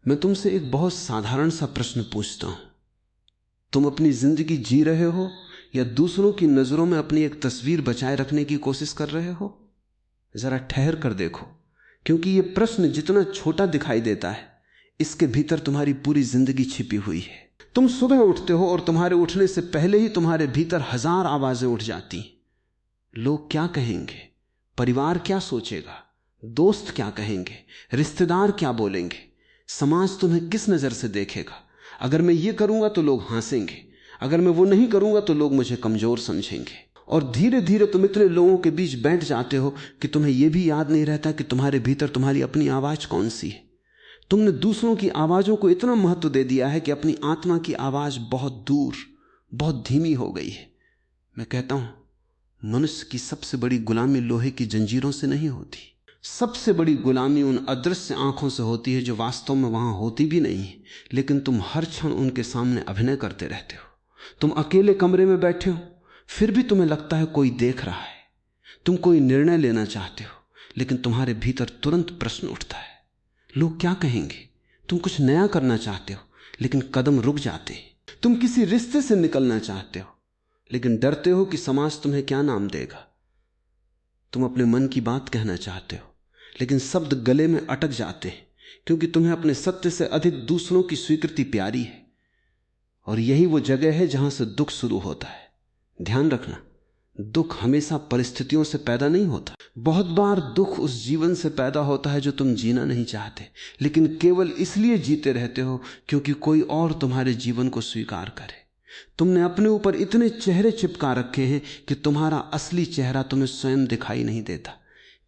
मैं तुमसे एक बहुत साधारण सा प्रश्न पूछता हूं। तुम अपनी जिंदगी जी रहे हो या दूसरों की नजरों में अपनी एक तस्वीर बचाए रखने की कोशिश कर रहे हो? जरा ठहर कर देखो, क्योंकि यह प्रश्न जितना छोटा दिखाई देता है, इसके भीतर तुम्हारी पूरी जिंदगी छिपी हुई है। तुम सुबह उठते हो और तुम्हारे उठने से पहले ही तुम्हारे भीतर हजार आवाजें उठ जाती हैं। लोग क्या कहेंगे, परिवार क्या सोचेगा, दोस्त क्या कहेंगे, रिश्तेदार क्या बोलेंगे, समाज तुम्हें किस नजर से देखेगा। अगर मैं ये करूंगा तो लोग हंसेंगे, अगर मैं वो नहीं करूंगा तो लोग मुझे कमजोर समझेंगे। और धीरे धीरे तुम इतने लोगों के बीच बैठ जाते हो कि तुम्हें यह भी याद नहीं रहता कि तुम्हारे भीतर तुम्हारी अपनी आवाज कौन सी है। तुमने दूसरों की आवाजों को इतना महत्व दे दिया है कि अपनी आत्मा की आवाज बहुत दूर, बहुत धीमी हो गई है। मैं कहता हूं, मनुष्य की सबसे बड़ी गुलामी लोहे की जंजीरों से नहीं होती। सबसे बड़ी गुलामी उन अदृश्य आंखों से होती है जो वास्तव में वहां होती भी नहीं है, लेकिन तुम हर क्षण उनके सामने अभिनय करते रहते हो। तुम अकेले कमरे में बैठे हो, फिर भी तुम्हें लगता है कोई देख रहा है। तुम कोई निर्णय लेना चाहते हो, लेकिन तुम्हारे भीतर तुरंत प्रश्न उठता है, लोग क्या कहेंगे। तुम कुछ नया करना चाहते हो, लेकिन कदम रुक जाते हैं। तुम किसी रिश्ते से निकलना चाहते हो, लेकिन डरते हो कि समाज तुम्हें क्या नाम देगा। तुम अपने मन की बात कहना चाहते हो, लेकिन शब्द गले में अटक जाते हैं, क्योंकि तुम्हें अपने सत्य से अधिक दूसरों की स्वीकृति प्यारी है। और यही वो जगह है जहां से दुख शुरू होता है। ध्यान रखना, दुख हमेशा परिस्थितियों से पैदा नहीं होता। बहुत बार दुख उस जीवन से पैदा होता है जो तुम जीना नहीं चाहते, लेकिन केवल इसलिए जीते रहते हो क्योंकि कोई और तुम्हारे जीवन को स्वीकार करे। तुमने अपने ऊपर इतने चेहरे चिपका रखे हैं कि तुम्हारा असली चेहरा तुम्हें स्वयं दिखाई नहीं देता।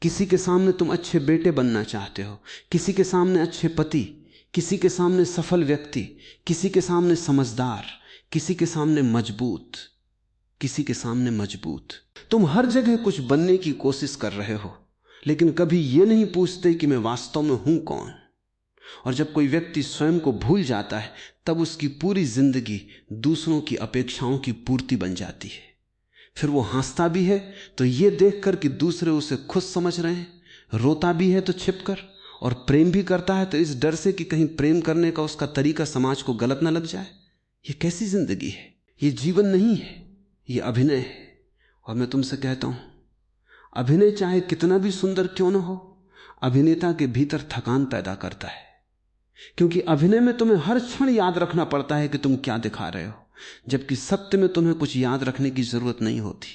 किसी के सामने तुम अच्छे बेटे बनना चाहते हो, किसी के सामने अच्छे पति, किसी के सामने सफल व्यक्ति, किसी के सामने समझदार, किसी के सामने मजबूत, किसी के सामने मजबूत। तुम हर जगह कुछ बनने की कोशिश कर रहे हो, लेकिन कभी यह नहीं पूछते कि मैं वास्तव में हूं कौन। और जब कोई व्यक्ति स्वयं को भूल जाता है, तब उसकी पूरी जिंदगी दूसरों की अपेक्षाओं की पूर्ति बन जाती है। फिर वो हंसता भी है तो यह देखकर कि दूसरे उसे खुश समझ रहे हैं, रोता भी है तो छिपकर, और प्रेम भी करता है तो इस डर से कि कहीं प्रेम करने का उसका तरीका समाज को गलत ना लग जाए। ये कैसी जिंदगी है? ये जीवन नहीं है, ये अभिनय है। और मैं तुमसे कहता हूं, अभिनय चाहे कितना भी सुंदर क्यों ना हो, अभिनेता के भीतर थकान पैदा करता है। क्योंकि अभिनय में तुम्हें हर क्षण याद रखना पड़ता है कि तुम क्या दिखा रहे हो, जबकि सत्य में तुम्हें कुछ याद रखने की जरूरत नहीं होती।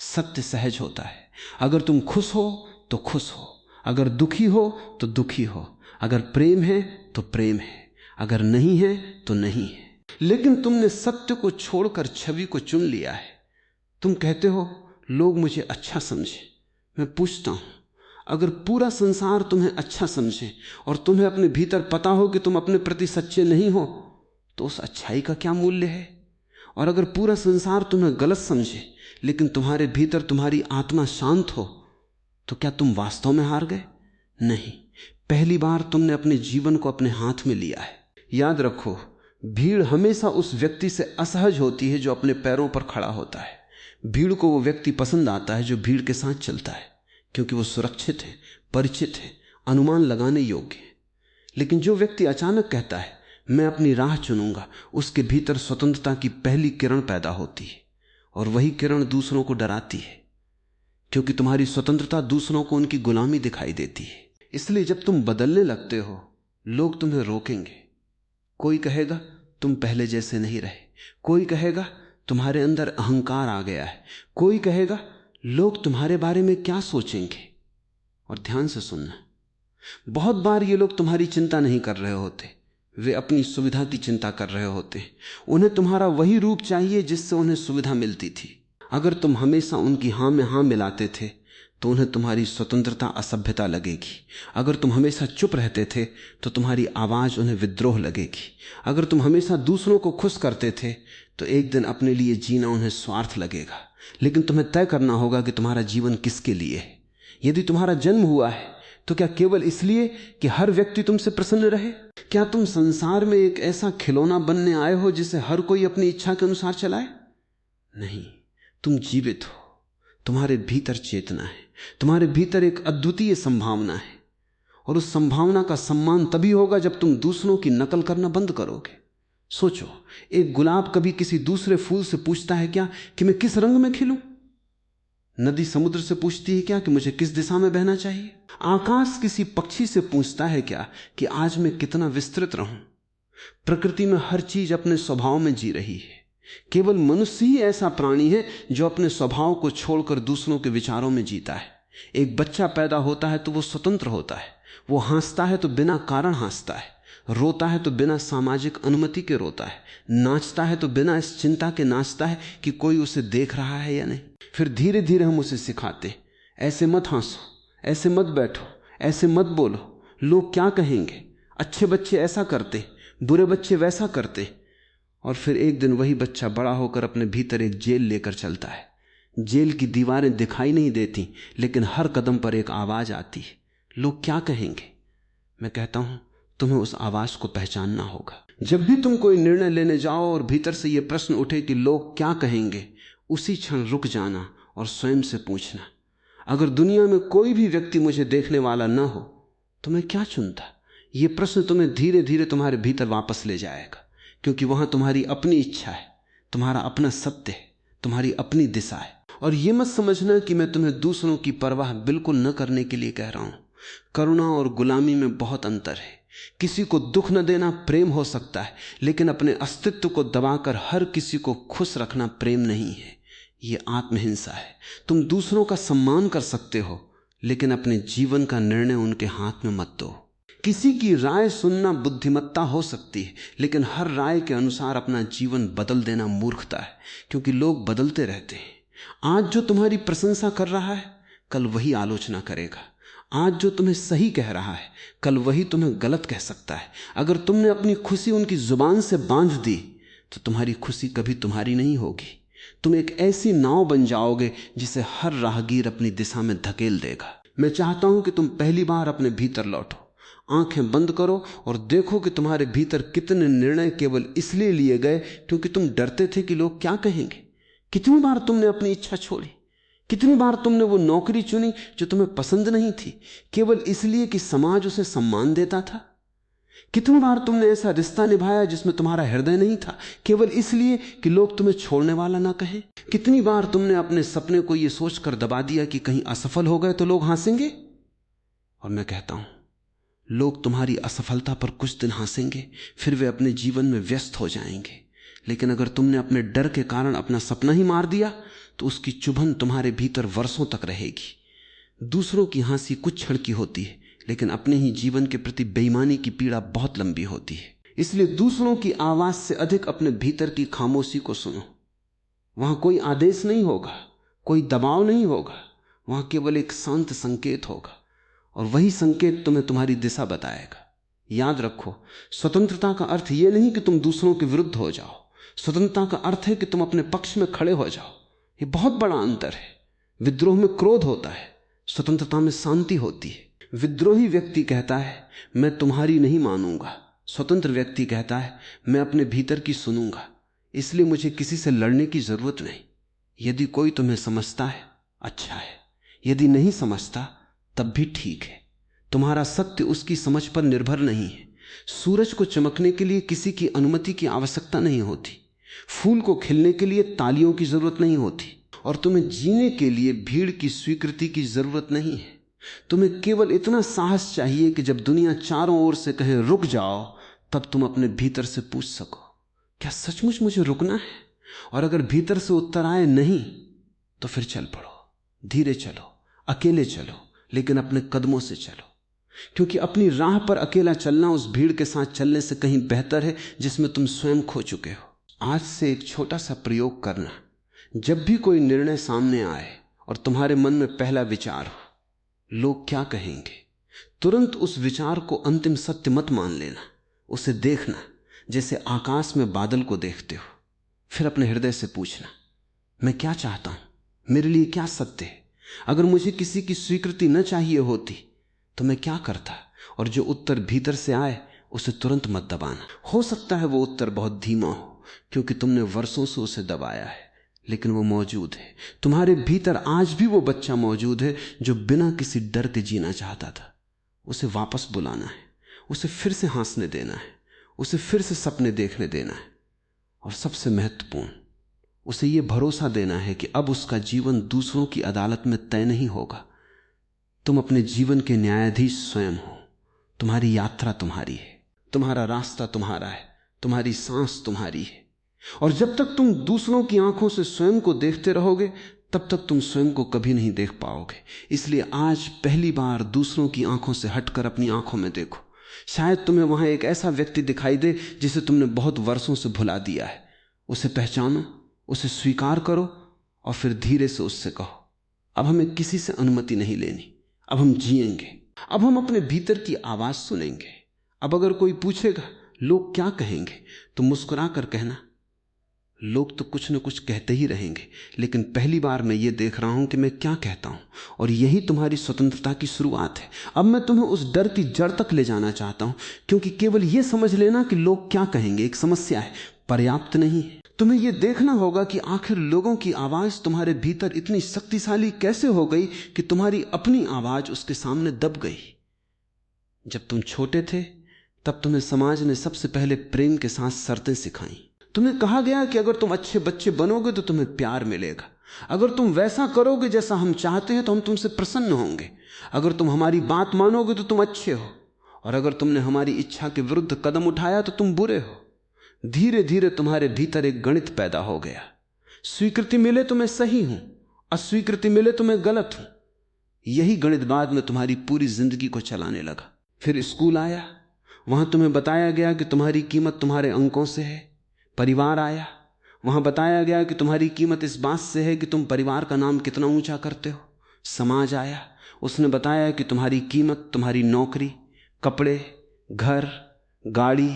सत्य सहज होता है। अगर तुम खुश हो तो खुश हो, अगर दुखी हो तो दुखी हो, अगर प्रेम है तो प्रेम है, अगर नहीं है तो नहीं है। लेकिन तुमने सत्य को छोड़कर छवि को चुन लिया है। तुम कहते हो लोग मुझे अच्छा समझे। मैं पूछता हूं, अगर पूरा संसार तुम्हें अच्छा समझे और तुम्हें अपने भीतर पता हो कि तुम अपने प्रति सच्चे नहीं हो, तो उस अच्छाई का क्या मूल्य है? और अगर पूरा संसार तुम्हें गलत समझे, लेकिन तुम्हारे भीतर तुम्हारी आत्मा शांत हो, तो क्या तुम वास्तव में हार गए? नहीं, पहली बार तुमने अपने जीवन को अपने हाथ में लिया है। याद रखो, भीड़ हमेशा उस व्यक्ति से असहज होती है जो अपने पैरों पर खड़ा होता है। भीड़ को वो व्यक्ति पसंद आता है जो भीड़ के साथ चलता है, क्योंकि वो सुरक्षित है, परिचित है, अनुमान लगाने योग्य है। लेकिन जो व्यक्ति अचानक कहता है मैं अपनी राह चुनूंगा, उसके भीतर स्वतंत्रता की पहली किरण पैदा होती है, और वही किरण दूसरों को डराती है, क्योंकि तुम्हारी स्वतंत्रता दूसरों को उनकी गुलामी दिखाई देती है। इसलिए जब तुम बदलने लगते हो, लोग तुम्हें रोकेंगे। कोई कहेगा तुम पहले जैसे नहीं रहे, कोई कहेगा तुम्हारे अंदर अहंकार आ गया है, कोई कहेगा लोग तुम्हारे बारे में क्या सोचेंगे। और ध्यान से सुनना, बहुत बार ये लोग तुम्हारी चिंता नहीं कर रहे होते, वे अपनी सुविधा की चिंता कर रहे होते। उन्हें तुम्हारा वही रूप चाहिए जिससे उन्हें सुविधा मिलती थी। अगर तुम हमेशा उनकी हां में हां मिलाते थे तो उन्हें तुम्हारी स्वतंत्रता असभ्यता लगेगी। अगर तुम हमेशा चुप रहते थे तो तुम्हारी आवाज उन्हें विद्रोह लगेगी। अगर तुम हमेशा दूसरों को खुश करते थे तो एक दिन अपने लिए जीना उन्हें स्वार्थ लगेगा। लेकिन तुम्हें तय करना होगा कि तुम्हारा जीवन किसके लिए है। यदि तुम्हारा जन्म हुआ है तो क्या केवल इसलिए कि हर व्यक्ति तुमसे प्रसन्न रहे? क्या तुम संसार में एक ऐसा खिलौना बनने आए हो जिसे हर कोई अपनी इच्छा के अनुसार चलाए? नहीं, तुम जीवित हो, तुम्हारे भीतर चेतना है, तुम्हारे भीतर एक अद्वितीय संभावना है, और उस संभावना का सम्मान तभी होगा जब तुम दूसरों की नकल करना बंद करोगे। सोचो, एक गुलाब कभी किसी दूसरे फूल से पूछता है क्या कि मैं किस रंग में खिलूं? नदी समुद्र से पूछती है क्या कि मुझे किस दिशा में बहना चाहिए? आकाश किसी पक्षी से पूछता है क्या कि आज मैं कितना विस्तृत रहूं? प्रकृति में हर चीज अपने स्वभाव में जी रही है। केवल मनुष्य ही ऐसा प्राणी है जो अपने स्वभाव को छोड़कर दूसरों के विचारों में जीता है। एक बच्चा पैदा होता है तो वो स्वतंत्र होता है। वो हंसता है तो बिना कारण हंसता है, रोता है तो बिना सामाजिक अनुमति के रोता है, नाचता है तो बिना इस चिंता के नाचता है कि कोई उसे देख रहा है या नहीं। फिर धीरे धीरे हम उसे सिखाते, ऐसे मत हंसो, ऐसे मत बैठो, ऐसे मत बोलो, लोग क्या कहेंगे। अच्छे बच्चे ऐसा करते, बुरे बच्चे वैसा करते। और फिर एक दिन वही बच्चा बड़ा होकर अपने भीतर एक जेल लेकर चलता है। जेल की दीवारें दिखाई नहीं देती, लेकिन हर कदम पर एक आवाज आती है, लोग क्या कहेंगे। मैं कहता हूं तुम्हें उस आवाज को पहचानना होगा। जब भी तुम कोई निर्णय लेने जाओ और भीतर से यह प्रश्न उठे कि लोग क्या कहेंगे, उसी क्षण रुक जाना और स्वयं से पूछना, अगर दुनिया में कोई भी व्यक्ति मुझे देखने वाला न हो तो मैं क्या चुनता। यह प्रश्न तुम्हें धीरे धीरे तुम्हारे भीतर वापस ले जाएगा, क्योंकि वहां तुम्हारी अपनी इच्छा है, तुम्हारा अपना सत्य है, तुम्हारी अपनी दिशा है। और यह मत समझना कि मैं तुम्हें दूसरों की परवाह बिल्कुल न करने के लिए कह रहा हूं। करुणा और गुलामी में बहुत अंतर है। किसी को दुख न देना प्रेम हो सकता है, लेकिन अपने अस्तित्व को दबाकर हर किसी को खुश रखना प्रेम नहीं है, यह आत्महिंसा है। तुम दूसरों का सम्मान कर सकते हो, लेकिन अपने जीवन का निर्णय उनके हाथ में मत दो। किसी की राय सुनना बुद्धिमत्ता हो सकती है, लेकिन हर राय के अनुसार अपना जीवन बदल देना मूर्खता है, क्योंकि लोग बदलते रहते हैं। आज जो तुम्हारी प्रशंसा कर रहा है, कल वही आलोचना करेगा। आज जो तुम्हें सही कह रहा है, कल वही तुम्हें गलत कह सकता है। अगर तुमने अपनी खुशी उनकी जुबान से बांध दी तो तुम्हारी खुशी कभी तुम्हारी नहीं होगी। तुम एक ऐसी नाव बन जाओगे जिसे हर राहगीर अपनी दिशा में धकेल देगा। मैं चाहता हूं कि तुम पहली बार अपने भीतर लौटो, आंखें बंद करो और देखो कि तुम्हारे भीतर कितने निर्णय केवल इसलिए लिए गए क्योंकि तुम डरते थे कि लोग क्या कहेंगे। कितनी बार तुमने अपनी इच्छा छोड़ी, कितनी बार तुमने वो नौकरी चुनी जो तुम्हें पसंद नहीं थी, केवल इसलिए कि समाज उसे सम्मान देता था। कितनी बार तुमने ऐसा रिश्ता निभाया जिसमें तुम्हारा हृदय नहीं था, केवल इसलिए कि लोग तुम्हें छोड़ने वाला ना कहे। कितनी बार तुमने अपने सपने को यह सोचकर दबा दिया कि कहीं असफल हो गए तो लोग हंसेंगे। और मैं कहता हूं, लोग तुम्हारी असफलता पर कुछ दिन हंसेंगे, फिर वे अपने जीवन में व्यस्त हो जाएंगे। लेकिन अगर तुमने अपने डर के कारण अपना सपना ही मार दिया तो उसकी चुभन तुम्हारे भीतर वर्षों तक रहेगी। दूसरों की हंसी कुछ क्षण की होती है, लेकिन अपने ही जीवन के प्रति बेईमानी की पीड़ा बहुत लंबी होती है। इसलिए दूसरों की आवाज से अधिक अपने भीतर की खामोशी को सुनो। वहां कोई आदेश नहीं होगा, कोई दबाव नहीं होगा, वहां केवल एक शांत संकेत होगा, और वही संकेत तुम्हें तुम्हारी दिशा बताएगा। याद रखो, स्वतंत्रता का अर्थ यह नहीं कि तुम दूसरों के विरुद्ध हो जाओ। स्वतंत्रता का अर्थ है कि तुम अपने पक्ष में खड़े हो जाओ। ये बहुत बड़ा अंतर है। विद्रोह में क्रोध होता है, स्वतंत्रता में शांति होती है। विद्रोही व्यक्ति कहता है मैं तुम्हारी नहीं मानूंगा, स्वतंत्र व्यक्ति कहता है मैं अपने भीतर की सुनूंगा, इसलिए मुझे किसी से लड़ने की जरूरत नहीं। यदि कोई तुम्हें समझता है अच्छा है, यदि नहीं समझता तब भी ठीक है। तुम्हारा सत्य उसकी समझ पर निर्भर नहीं है। सूरज को चमकने के लिए किसी की अनुमति की आवश्यकता नहीं होती, फूल को खिलने के लिए तालियों की जरूरत नहीं होती, और तुम्हें जीने के लिए भीड़ की स्वीकृति की जरूरत नहीं है। तुम्हें केवल इतना साहस चाहिए कि जब दुनिया चारों ओर से कहे रुक जाओ, तब तुम अपने भीतर से पूछ सको क्या सचमुच मुझे रुकना है। और अगर भीतर से उत्तर आए नहीं तो फिर चल पड़ो, धीरे चलो, अकेले चलो, लेकिन अपने कदमों से चलो, क्योंकि अपनी राह पर अकेला चलना उस भीड़ के साथ चलने से कहीं बेहतर है जिसमें तुम स्वयं खो चुके हो। आज से एक छोटा सा प्रयोग करना, जब भी कोई निर्णय सामने आए और तुम्हारे मन में पहला विचार हो लोग क्या कहेंगे, तुरंत उस विचार को अंतिम सत्य मत मान लेना, उसे देखना जैसे आकाश में बादल को देखते हो। फिर अपने हृदय से पूछना मैं क्या चाहता हूं, मेरे लिए क्या सत्य है। अगर मुझे किसी की स्वीकृति न चाहिए होती तो मैं क्या करता, और जो उत्तर भीतर से आए उसे तुरंत मत दबाना। हो सकता है वो उत्तर बहुत धीमा हो क्योंकि तुमने वर्षों से उसे दबाया है, लेकिन वो मौजूद है। तुम्हारे भीतर आज भी वो बच्चा मौजूद है जो बिना किसी डर के जीना चाहता था। उसे वापस बुलाना है, उसे फिर से हंसने देना है, उसे फिर से सपने देखने देना है, और सबसे महत्वपूर्ण, उसे यह भरोसा देना है कि अब उसका जीवन दूसरों की अदालत में तय नहीं होगा। तुम अपने जीवन के न्यायाधीश स्वयं हो। तुम्हारी यात्रा तुम्हारी है, तुम्हारा रास्ता तुम्हारा है, तुम्हारी सांस तुम्हारी है। और जब तक तुम दूसरों की आंखों से स्वयं को देखते रहोगे, तब तक तुम स्वयं को कभी नहीं देख पाओगे। इसलिए आज पहली बार दूसरों की आंखों से हटकर अपनी आंखों में देखो। शायद तुम्हें वहां एक ऐसा व्यक्ति दिखाई दे जिसे तुमने बहुत वर्षों से भुला दिया है। उसे पहचानो, उसे स्वीकार करो, और फिर धीरे से उससे कहो, अब हमें किसी से अनुमति नहीं लेनी, अब हम जिएंगे, अब हम अपने भीतर की आवाज सुनेंगे। अब अगर कोई पूछेगा लोग क्या कहेंगे, तो मुस्कुरा कर कहना, लोग तो कुछ न कुछ कहते ही रहेंगे, लेकिन पहली बार मैं ये देख रहा हूं कि मैं क्या कहता हूं, और यही तुम्हारी स्वतंत्रता की शुरुआत है। अब मैं तुम्हें उस डर की जड़ तक ले जाना चाहता हूं, क्योंकि केवल ये समझ लेना कि लोग क्या कहेंगे एक समस्या है, पर्याप्त नहीं है। तुम्हें यह देखना होगा कि आखिर लोगों की आवाज तुम्हारे भीतर इतनी शक्तिशाली कैसे हो गई कि तुम्हारी अपनी आवाज उसके सामने दब गई। जब तुम छोटे थे तब तुम्हें समाज ने सबसे पहले प्रेम के साथ शर्तें सिखाई। तुम्हें कहा गया कि अगर तुम अच्छे बच्चे बनोगे तो तुम्हें प्यार मिलेगा, अगर तुम वैसा करोगे जैसा हम चाहते हैं तो हम तुमसे प्रसन्न होंगे, अगर तुम हमारी बात मानोगे तो तुम अच्छे हो, और अगर तुमने हमारी इच्छा के विरुद्ध कदम उठाया तो तुम बुरे हो। धीरे धीरे तुम्हारे भीतर एक गणित पैदा हो गया, स्वीकृति मिले तो मैं सही हूं, अस्वीकृति मिले तो मैं गलत हूं। यही गणित बाद में तुम्हारी पूरी जिंदगी को चलाने लगा। फिर स्कूल आया, वहां तुम्हें बताया गया कि तुम्हारी कीमत तुम्हारे अंकों से है। परिवार आया, वहां बताया गया कि तुम्हारी कीमत इस बात से है कि तुम परिवार का नाम कितना ऊंचा करते हो। समाज आया, उसने बताया कि तुम्हारी कीमत तुम्हारी नौकरी, कपड़े, घर, गाड़ी,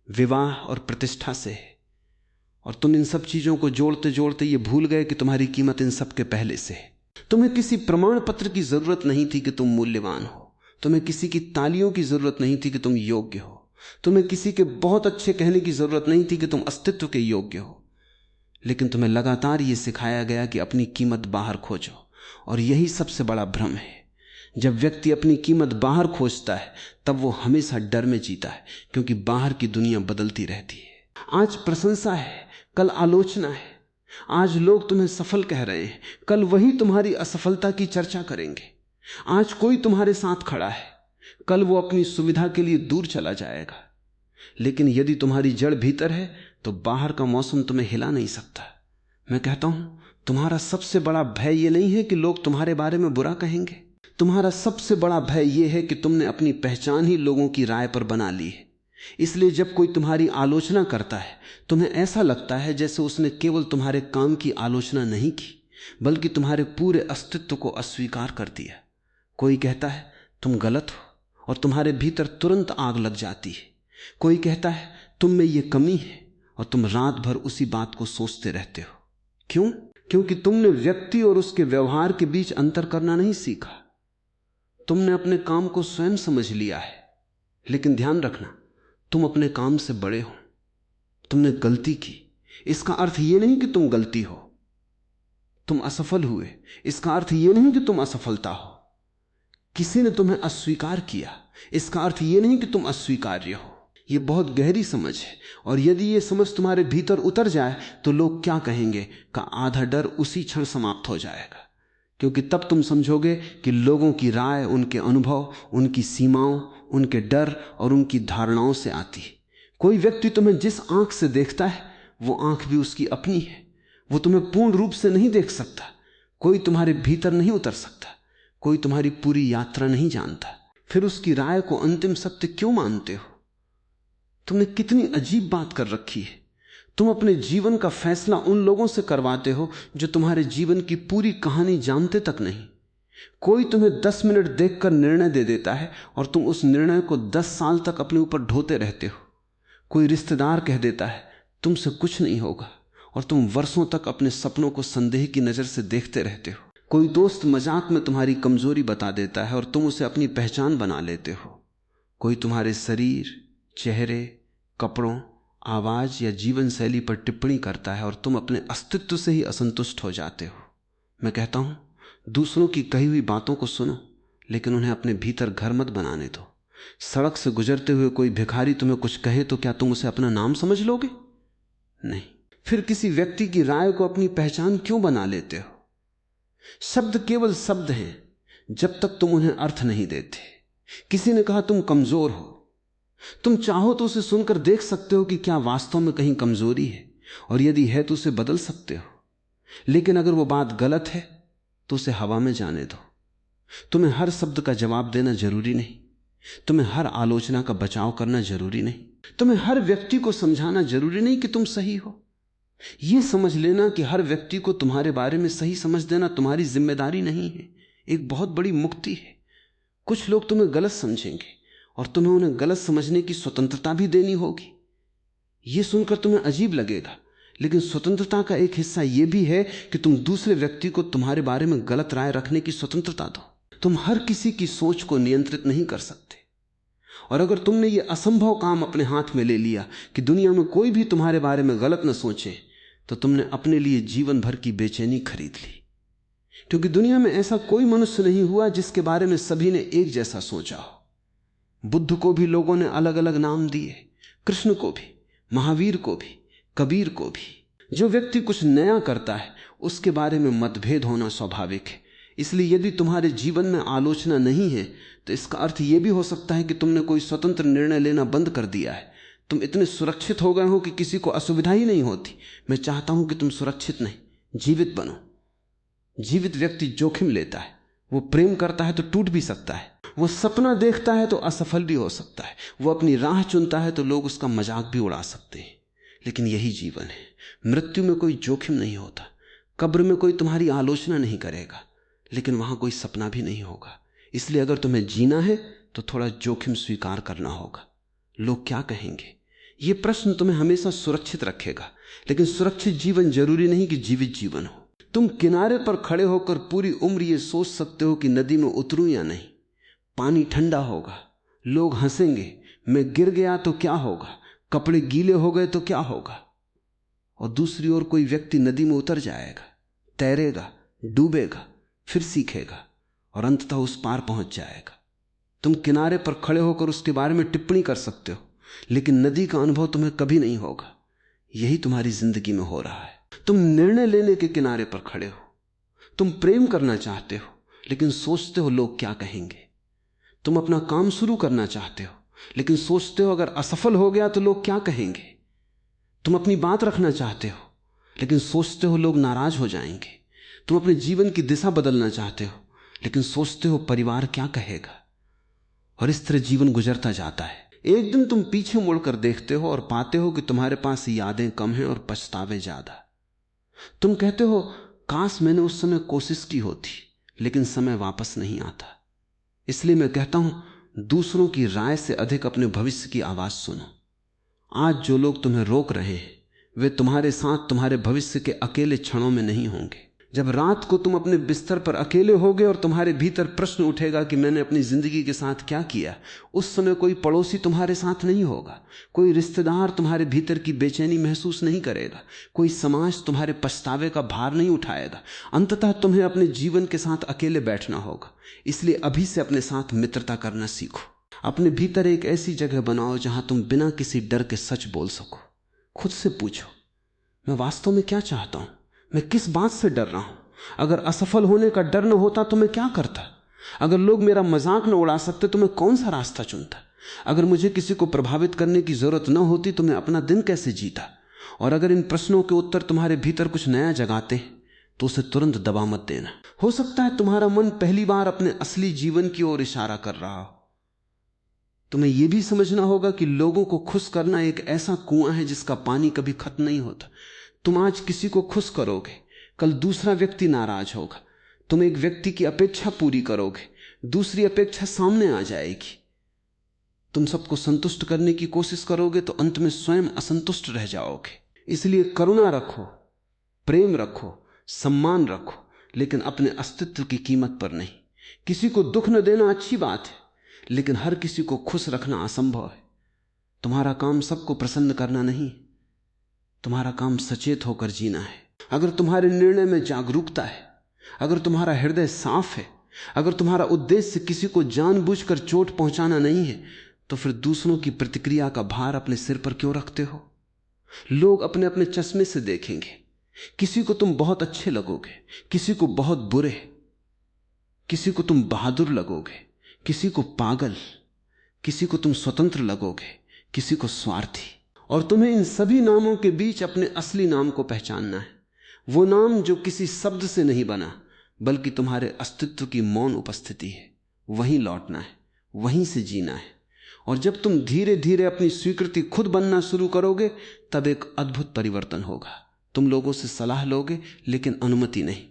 विवाह और प्रतिष्ठा से है। और तुम इन सब चीजों को जोड़ते जोड़ते ये भूल गए कि तुम्हारी कीमत इन सब के पहले से है। तुम्हें किसी प्रमाण पत्र की जरूरत नहीं थी कि तुम मूल्यवान हो, तुम्हें किसी की तालियों की जरूरत नहीं थी कि तुम योग्य हो, तुम्हें किसी के बहुत अच्छे कहने की जरूरत नहीं थी कि तुम अस्तित्व के योग्य हो। लेकिन तुम्हें लगातार यह सिखाया गया कि अपनी कीमत बाहर खोजो, और यही सबसे बड़ा भ्रम है। जब व्यक्ति अपनी कीमत बाहर खोजता है तब वो हमेशा डर में जीता है, क्योंकि बाहर की दुनिया बदलती रहती है। आज प्रशंसा है, कल आलोचना है। आज लोग तुम्हें सफल कह रहे हैं, कल वही तुम्हारी असफलता की चर्चा करेंगे। आज कोई तुम्हारे साथ खड़ा है, कल वो अपनी सुविधा के लिए दूर चला जाएगा। लेकिन यदि तुम्हारी जड़ भीतर है तो बाहर का मौसम तुम्हें हिला नहीं सकता। मैं कहता हूं, तुम्हारा सबसे बड़ा भय ये नहीं है कि लोग तुम्हारे बारे में बुरा कहेंगे, तुम्हारा सबसे बड़ा भय यह है कि तुमने अपनी पहचान ही लोगों की राय पर बना ली है। इसलिए जब कोई तुम्हारी आलोचना करता है, तुम्हें ऐसा लगता है जैसे उसने केवल तुम्हारे काम की आलोचना नहीं की, बल्कि तुम्हारे पूरे अस्तित्व को अस्वीकार कर दिया। कोई कहता है तुम गलत हो, और तुम्हारे भीतर तुरंत आग लग जाती है। कोई कहता है तुम में ये कमी है, और तुम रात भर उसी बात को सोचते रहते हो। क्यों? क्योंकि तुमने व्यक्ति और उसके व्यवहार के बीच अंतर करना नहीं सीखा। तुमने अपने काम को स्वयं समझ लिया है। लेकिन ध्यान रखना, तुम अपने काम से बड़े हो। तुमने गलती की, इसका अर्थ यह नहीं कि तुम गलती हो। तुम असफल हुए, इसका अर्थ यह नहीं कि तुम असफलता हो। किसी ने तुम्हें अस्वीकार किया, इसका अर्थ यह नहीं कि तुम अस्वीकार्य हो। यह बहुत गहरी समझ है, और यदि यह समझ तुम्हारे भीतर उतर जाए तो लोग क्या कहेंगे का आधा डर उसी क्षण समाप्त हो जाएगा। क्योंकि तब तुम समझोगे कि लोगों की राय उनके अनुभव, उनकी सीमाओं, उनके डर और उनकी धारणाओं से आती है। कोई व्यक्ति तुम्हें जिस आंख से देखता है वो आंख भी उसकी अपनी है। वो तुम्हें पूर्ण रूप से नहीं देख सकता। कोई तुम्हारे भीतर नहीं उतर सकता। कोई तुम्हारी पूरी यात्रा नहीं जानता। फिर उसकी राय को अंतिम सत्य क्यों मानते हो? तुमने कितनी अजीब बात कर रखी है। तुम अपने जीवन का फैसला उन लोगों से करवाते हो जो तुम्हारे जीवन की पूरी कहानी जानते तक नहीं। कोई तुम्हें 10 मिनट देखकर निर्णय दे देता है और तुम उस निर्णय को 10 साल तक अपने ऊपर ढोते रहते हो। कोई रिश्तेदार कह देता है तुमसे कुछ नहीं होगा, और तुम वर्षों तक अपने सपनों को संदेह की नजर से देखते रहते हो। कोई दोस्त मजाक में तुम्हारी कमजोरी बता देता है और तुम उसे अपनी पहचान बना लेते हो। कोई तुम्हारे शरीर, चेहरे, कपड़ों, आवाज या जीवन शैली पर टिप्पणी करता है और तुम अपने अस्तित्व से ही असंतुष्ट हो जाते हो। मैं कहता हूं, दूसरों की कही हुई बातों को सुनो, लेकिन उन्हें अपने भीतर घर मत बनाने दो। सड़क से गुजरते हुए कोई भिखारी तुम्हें कुछ कहे तो क्या तुम उसे अपना नाम समझ लोगे? नहीं। फिर किसी व्यक्ति की राय को अपनी पहचान क्यों बना लेते हो? शब्द केवल शब्द हैं जब तक तुम उन्हें अर्थ नहीं देते। किसी ने कहा तुम कमजोर हो, तुम चाहो तो उसे सुनकर देख सकते हो कि क्या वास्तव में कहीं कमजोरी है, और यदि है तो उसे बदल सकते हो। लेकिन अगर वो बात गलत है तो उसे हवा में जाने दो। तुम्हें हर शब्द का जवाब देना जरूरी नहीं, तुम्हें हर आलोचना का बचाव करना जरूरी नहीं, तुम्हें हर व्यक्ति को समझाना जरूरी नहीं कि तुम सही हो। यह समझ लेना कि हर व्यक्ति को तुम्हारे बारे में सही समझ देना तुम्हारी जिम्मेदारी नहीं है, एक बहुत बड़ी मुक्ति है। कुछ लोग तुम्हें गलत समझेंगे और तुम्हें उन्हें गलत समझने की स्वतंत्रता भी देनी होगी। यह सुनकर तुम्हें अजीब लगेगा, लेकिन स्वतंत्रता का एक हिस्सा यह भी है कि तुम दूसरे व्यक्ति को तुम्हारे बारे में गलत राय रखने की स्वतंत्रता दो। तुम हर किसी की सोच को नियंत्रित नहीं कर सकते, और अगर तुमने यह असंभव काम अपने हाथ में ले लिया कि दुनिया में कोई भी तुम्हारे बारे में गलत न सोचे, तो तुमने अपने लिए जीवन भर की बेचैनी खरीद ली। क्योंकि दुनिया में ऐसा कोई मनुष्य नहीं हुआ जिसके बारे में सभी ने एक जैसा सोचा हो। बुद्ध को भी लोगों ने अलग अलग नाम दिए, कृष्ण को भी, महावीर को भी, कबीर को भी। जो व्यक्ति कुछ नया करता है उसके बारे में मतभेद होना स्वाभाविक है। इसलिए यदि तुम्हारे जीवन में आलोचना नहीं है तो इसका अर्थ यह भी हो सकता है कि तुमने कोई स्वतंत्र निर्णय लेना बंद कर दिया है। तुम इतने सुरक्षित हो गए हो कि किसी को असुविधा ही नहीं होती। मैं चाहता हूं कि तुम सुरक्षित नहीं, जीवित बनो। जीवित व्यक्ति जोखिम लेता है, वो प्रेम करता है तो टूट भी सकता है, वो सपना देखता है तो असफल भी हो सकता है, वो अपनी राह चुनता है तो लोग उसका मजाक भी उड़ा सकते हैं। लेकिन यही जीवन है। मृत्यु में कोई जोखिम नहीं होता, कब्र में कोई तुम्हारी आलोचना नहीं करेगा, लेकिन वहां कोई सपना भी नहीं होगा। इसलिए अगर तुम्हें जीना है तो थोड़ा जोखिम स्वीकार करना होगा। लोग क्या कहेंगे, यह प्रश्न तुम्हें हमेशा सुरक्षित रखेगा, लेकिन सुरक्षित जीवन जरूरी नहीं कि जीवित जीवन हो। तुम किनारे पर खड़े होकर पूरी उम्र यह सोच सकते हो कि नदी में उतरूं या नहीं, पानी ठंडा होगा, लोग हंसेंगे, मैं गिर गया तो क्या होगा, कपड़े गीले हो गए तो क्या होगा। और दूसरी ओर कोई व्यक्ति नदी में उतर जाएगा, तैरेगा, डूबेगा, फिर सीखेगा और अंततः उस पार पहुंच जाएगा। तुम किनारे पर खड़े होकर उसके बारे में टिप्पणी कर सकते हो, लेकिन नदी का अनुभव तुम्हें कभी नहीं होगा। यही तुम्हारी जिंदगी में हो रहा है। तुम निर्णय लेने के किनारे पर खड़े हो, तुम प्रेम करना चाहते हो लेकिन सोचते हो लोग क्या कहेंगे। तुम अपना काम शुरू करना चाहते हो लेकिन सोचते हो अगर असफल हो गया तो लोग क्या कहेंगे। तुम अपनी बात रखना चाहते हो लेकिन सोचते हो लोग नाराज हो जाएंगे। तुम अपने जीवन की दिशा बदलना चाहते हो लेकिन सोचते हो परिवार क्या कहेगा। और इस तरह जीवन गुजरता जाता है। एक दिन तुम पीछे मुड़कर देखते हो और पाते हो कि तुम्हारे पास यादें कम हैं और पछतावे ज्यादा। तुम कहते हो काश मैंने उस समय कोशिश की होती, लेकिन समय वापस नहीं आता। इसलिए मैं कहता हूं दूसरों की राय से अधिक अपने भविष्य की आवाज सुनो। आज जो लोग तुम्हें रोक रहे हैं वे तुम्हारे साथ तुम्हारे भविष्य के अकेले क्षणों में नहीं होंगे। जब रात को तुम अपने बिस्तर पर अकेले होगे और तुम्हारे भीतर प्रश्न उठेगा कि मैंने अपनी जिंदगी के साथ क्या किया, उस समय कोई पड़ोसी तुम्हारे साथ नहीं होगा, कोई रिश्तेदार तुम्हारे भीतर की बेचैनी महसूस नहीं करेगा, कोई समाज तुम्हारे पछतावे का भार नहीं उठाएगा। अंततः तुम्हें अपने जीवन के साथ अकेले बैठना होगा। इसलिए अभी से अपने साथ मित्रता करना सीखो। अपने भीतर एक ऐसी जगह बनाओ जहां तुम बिना किसी डर के सच बोल सको। खुद से पूछो, मैं वास्तव में क्या चाहता हूं, मैं किस बात से डर रहा हूं। अगर असफल होने का डर न होता तो मैं क्या करता। अगर लोग मेरा मजाक न उड़ा सकते तो मैं कौन सा रास्ता चुनता। अगर मुझे किसी को प्रभावित करने की जरूरत न होती तो मैं अपना दिन कैसे जीता। और अगर इन प्रश्नों के उत्तर तुम्हारे भीतर कुछ नया जगाते तो उसे तुरंत दबा मत देना। हो सकता है तुम्हारा मन पहली बार अपने असली जीवन की ओर इशारा कर रहा हो। तुम्हें यह भी समझना होगा कि लोगों को खुश करना एक ऐसा कुआं है जिसका पानी कभी खत्म नहीं होता। तुम आज किसी को खुश करोगे, कल दूसरा व्यक्ति नाराज होगा। तुम एक व्यक्ति की अपेक्षा पूरी करोगे, दूसरी अपेक्षा सामने आ जाएगी। तुम सबको संतुष्ट करने की कोशिश करोगे तो अंत में स्वयं असंतुष्ट रह जाओगे। इसलिए करुणा रखो, प्रेम रखो, सम्मान रखो, लेकिन अपने अस्तित्व की कीमत पर नहीं। किसी को दुख न देना अच्छी बात है, लेकिन हर किसी को खुश रखना असंभव है। तुम्हारा काम सबको प्रसन्न करना नहीं, तुम्हारा काम सचेत होकर जीना है। अगर तुम्हारे निर्णय में जागरूकता है, अगर तुम्हारा हृदय साफ है, अगर तुम्हारा उद्देश्य किसी को जानबूझकर चोट पहुंचाना नहीं है, तो फिर दूसरों की प्रतिक्रिया का भार अपने सिर पर क्यों रखते हो? लोग अपने अपने चश्मे से देखेंगे। किसी को तुम बहुत अच्छे लगोगे, किसी को बहुत बुरे, किसी को तुम बहादुर लगोगे, किसी को पागल, किसी को तुम स्वतंत्र लगोगे, किसी को स्वार्थी। और तुम्हें इन सभी नामों के बीच अपने असली नाम को पहचानना है, वो नाम जो किसी शब्द से नहीं बना बल्कि तुम्हारे अस्तित्व की मौन उपस्थिति है। वहीं लौटना है, वहीं से जीना है। और जब तुम धीरे धीरे अपनी स्वीकृति खुद बनना शुरू करोगे, तब एक अद्भुत परिवर्तन होगा। तुम लोगों से सलाह लोगे लेकिन अनुमति नहीं,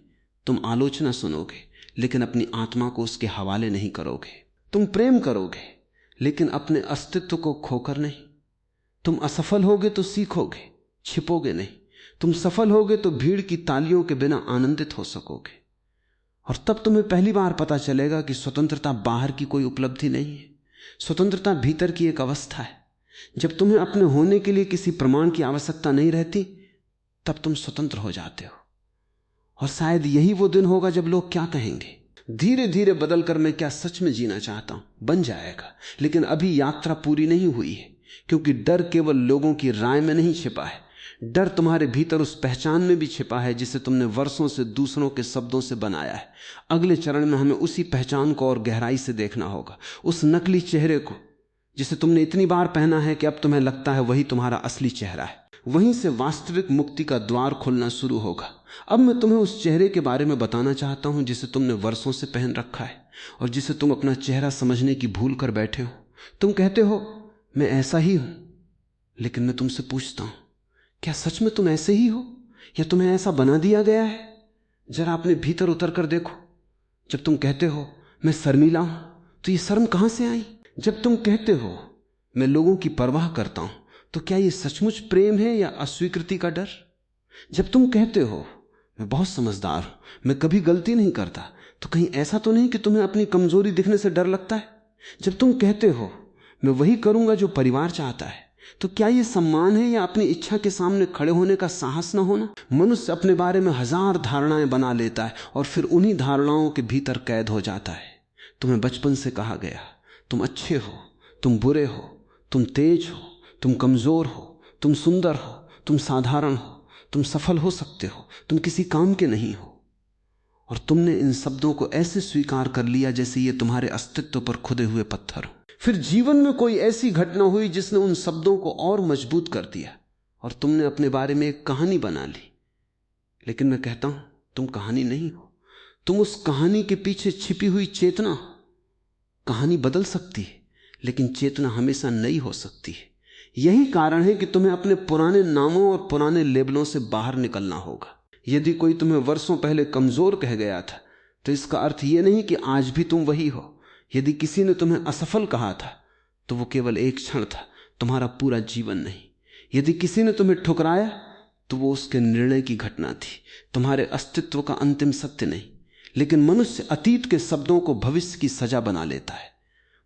तुम आलोचना सुनोगे लेकिन अपनी आत्मा को उसके हवाले नहीं करोगे। तुम प्रेम करोगे लेकिन अपने अस्तित्व को खोकर नहीं। तुम असफल होगे तो सीखोगे, छिपोगे नहीं। तुम सफल होगे तो भीड़ की तालियों के बिना आनंदित हो सकोगे। और तब तुम्हें पहली बार पता चलेगा कि स्वतंत्रता बाहर की कोई उपलब्धि नहीं है, स्वतंत्रता भीतर की एक अवस्था है। जब तुम्हें अपने होने के लिए किसी प्रमाण की आवश्यकता नहीं रहती, तब तुम स्वतंत्र हो जाते हो। और शायद यही वो दिन होगा जब लोग क्या कहेंगे। धीरे धीरे बदलकर मैं क्या सच में जीना चाहता हूं बन जाएगा। लेकिन अभी यात्रा पूरी नहीं हुई है, क्योंकि डर केवल लोगों की राय में नहीं छिपा है। डर तुम्हारे भीतर उस पहचान में भी छिपा है जिसे तुमने वर्षों से दूसरों के शब्दों से बनाया है। अगले चरण में हमें उसी पहचान को और गहराई से देखना होगा, उस नकली चेहरे को जिसे तुमने इतनी बार पहना है कि अब तुम्हें लगता है वही तुम्हारा असली चेहरा है। वहीं से वास्तविक मुक्ति का द्वार खुलना शुरू होगा। अब मैं तुम्हें उस चेहरे के बारे में बताना चाहता हूं जिसे तुमने वर्षों से पहन रखा है और जिसे तुम अपना चेहरा समझने की भूल कर बैठे हो। तुम कहते हो मैं ऐसा ही हूं, लेकिन मैं तुमसे पूछता हूं, क्या सच में तुम ऐसे ही हो या तुम्हें ऐसा बना दिया गया है? जरा अपने भीतर उतर कर देखो। जब तुम कहते हो मैं शर्मीला हूं, तो ये शर्म कहां से आई? जब तुम कहते हो मैं लोगों की परवाह करता हूं, तो क्या ये सचमुच प्रेम है या अस्वीकृति का डर? जब तुम कहते हो मैं बहुत समझदार हूं, मैं कभी गलती नहीं करता, तो कहीं ऐसा तो नहीं कि तुम्हें अपनी कमजोरी दिखने से डर लगता है? जब तुम कहते हो मैं वही करूंगा जो परिवार चाहता है, तो क्या ये सम्मान है या अपनी इच्छा के सामने खड़े होने का साहस न होना? मनुष्य अपने बारे में 1000 धारणाएं बना लेता है और फिर उन्हीं धारणाओं के भीतर कैद हो जाता है। तुम्हें बचपन से कहा गया तुम अच्छे हो, तुम बुरे हो, तुम तेज हो, तुम कमजोर हो, तुम सुंदर हो, तुम साधारण हो, तुम सफल हो सकते हो, तुम किसी काम के नहीं हो। और तुमने इन शब्दों को ऐसे स्वीकार कर लिया जैसे ये तुम्हारे अस्तित्व पर खुदे हुए पत्थर हो। फिर जीवन में कोई ऐसी घटना हुई जिसने उन शब्दों को और मजबूत कर दिया और तुमने अपने बारे में एक कहानी बना ली। लेकिन मैं कहता हूं तुम कहानी नहीं हो, तुम उस कहानी के पीछे छिपी हुई चेतना हो। कहानी बदल सकती है लेकिन चेतना हमेशा नई हो सकती है। यही कारण है कि तुम्हें अपने पुराने नामों और पुराने लेबलों से बाहर निकलना होगा। यदि कोई तुम्हें वर्षों पहले कमजोर कह गया था, तो इसका अर्थ यह नहीं कि आज भी तुम वही हो। यदि किसी ने तुम्हें असफल कहा था, तो वो केवल एक क्षण था, तुम्हारा पूरा जीवन नहीं। यदि किसी ने तुम्हें ठुकराया, तो वो उसके निर्णय की घटना थी, तुम्हारे अस्तित्व का अंतिम सत्य नहीं। लेकिन मनुष्य अतीत के शब्दों को भविष्य की सजा बना लेता है।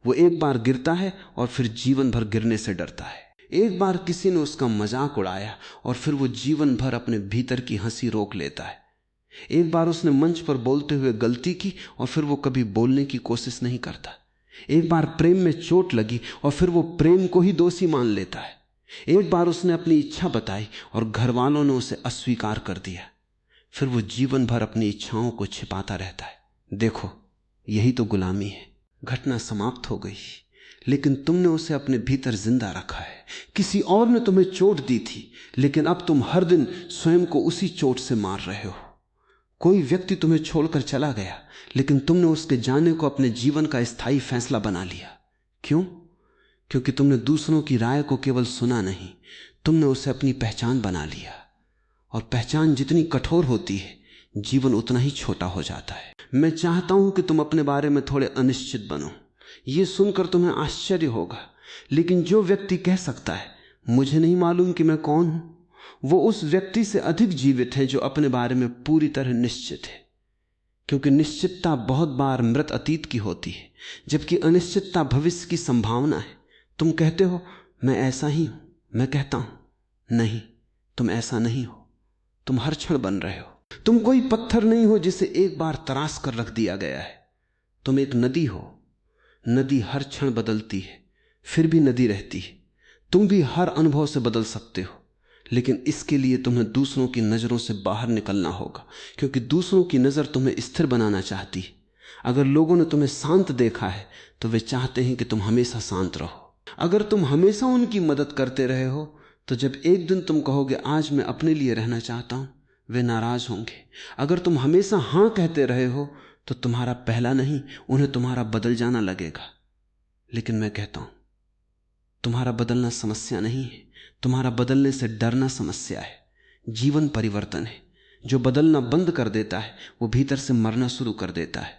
वो एक बार गिरता है और फिर जीवन भर गिरने से डरता है। एक बार किसी ने उसका मजाक उड़ाया और फिर वो जीवन भर अपने भीतर की हंसी रोक लेता है। एक बार उसने मंच पर बोलते हुए गलती की और फिर वो कभी बोलने की कोशिश नहीं करता। एक बार प्रेम में चोट लगी और फिर वो प्रेम को ही दोषी मान लेता है। एक बार उसने अपनी इच्छा बताई और घर वालों ने उसे अस्वीकार कर दिया। फिर वो जीवन भर अपनी इच्छाओं को छिपाता रहता है। देखो, यही तो गुलामी है। घटना समाप्त हो गई, लेकिन तुमने उसे अपने भीतर जिंदा रखा है। किसी और ने तुम्हें चोट दी थी, लेकिन अब तुम हर दिन स्वयं को उसी चोट से मार रहे हो। कोई व्यक्ति तुम्हें छोड़कर चला गया, लेकिन तुमने उसके जाने को अपने जीवन का स्थायी फैसला बना लिया। क्यों? क्योंकि तुमने दूसरों की राय को केवल सुना नहीं, तुमने उसे अपनी पहचान बना लिया। और पहचान जितनी कठोर होती है, जीवन उतना ही छोटा हो जाता है। मैं चाहता हूं कि तुम अपने बारे में थोड़े अनिश्चित बनो। यह सुनकर तुम्हें आश्चर्य होगा, लेकिन जो व्यक्ति कह सकता है मुझे नहीं मालूम कि मैं कौन हूं, वो उस व्यक्ति से अधिक जीवित है जो अपने बारे में पूरी तरह निश्चित है। क्योंकि निश्चितता बहुत बार मृत अतीत की होती है, जबकि अनिश्चितता भविष्य की संभावना है। तुम कहते हो मैं ऐसा ही हूं, मैं कहता हूं नहीं, तुम ऐसा नहीं हो। तुम हर क्षण बन रहे हो। तुम कोई पत्थर नहीं हो जिसे एक बार तराश कर रख दिया गया है। तुम एक नदी हो। नदी हर क्षण बदलती है, फिर भी नदी रहती है। तुम भी हर अनुभव से बदल सकते हो, लेकिन इसके लिए तुम्हें दूसरों की नज़रों से बाहर निकलना होगा, क्योंकि दूसरों की नज़र तुम्हें स्थिर बनाना चाहती है। अगर लोगों ने तुम्हें शांत देखा है तो वे चाहते हैं कि तुम हमेशा शांत रहो। अगर तुम हमेशा उनकी मदद करते रहे हो तो जब एक दिन तुम कहोगे आज मैं अपने लिए रहना चाहता हूं, वे नाराज होंगे। अगर तुम हमेशा हां कहते रहे हो तो तुम्हारा पहला नहीं, उन्हें तुम्हारा बदल जाना लगेगा। लेकिन मैं कहता हूं तुम्हारा बदलना समस्या नहीं है, तुम्हारा बदलने से डरना समस्या है। जीवन परिवर्तन है। जो बदलना बंद कर देता है वो भीतर से मरना शुरू कर देता है।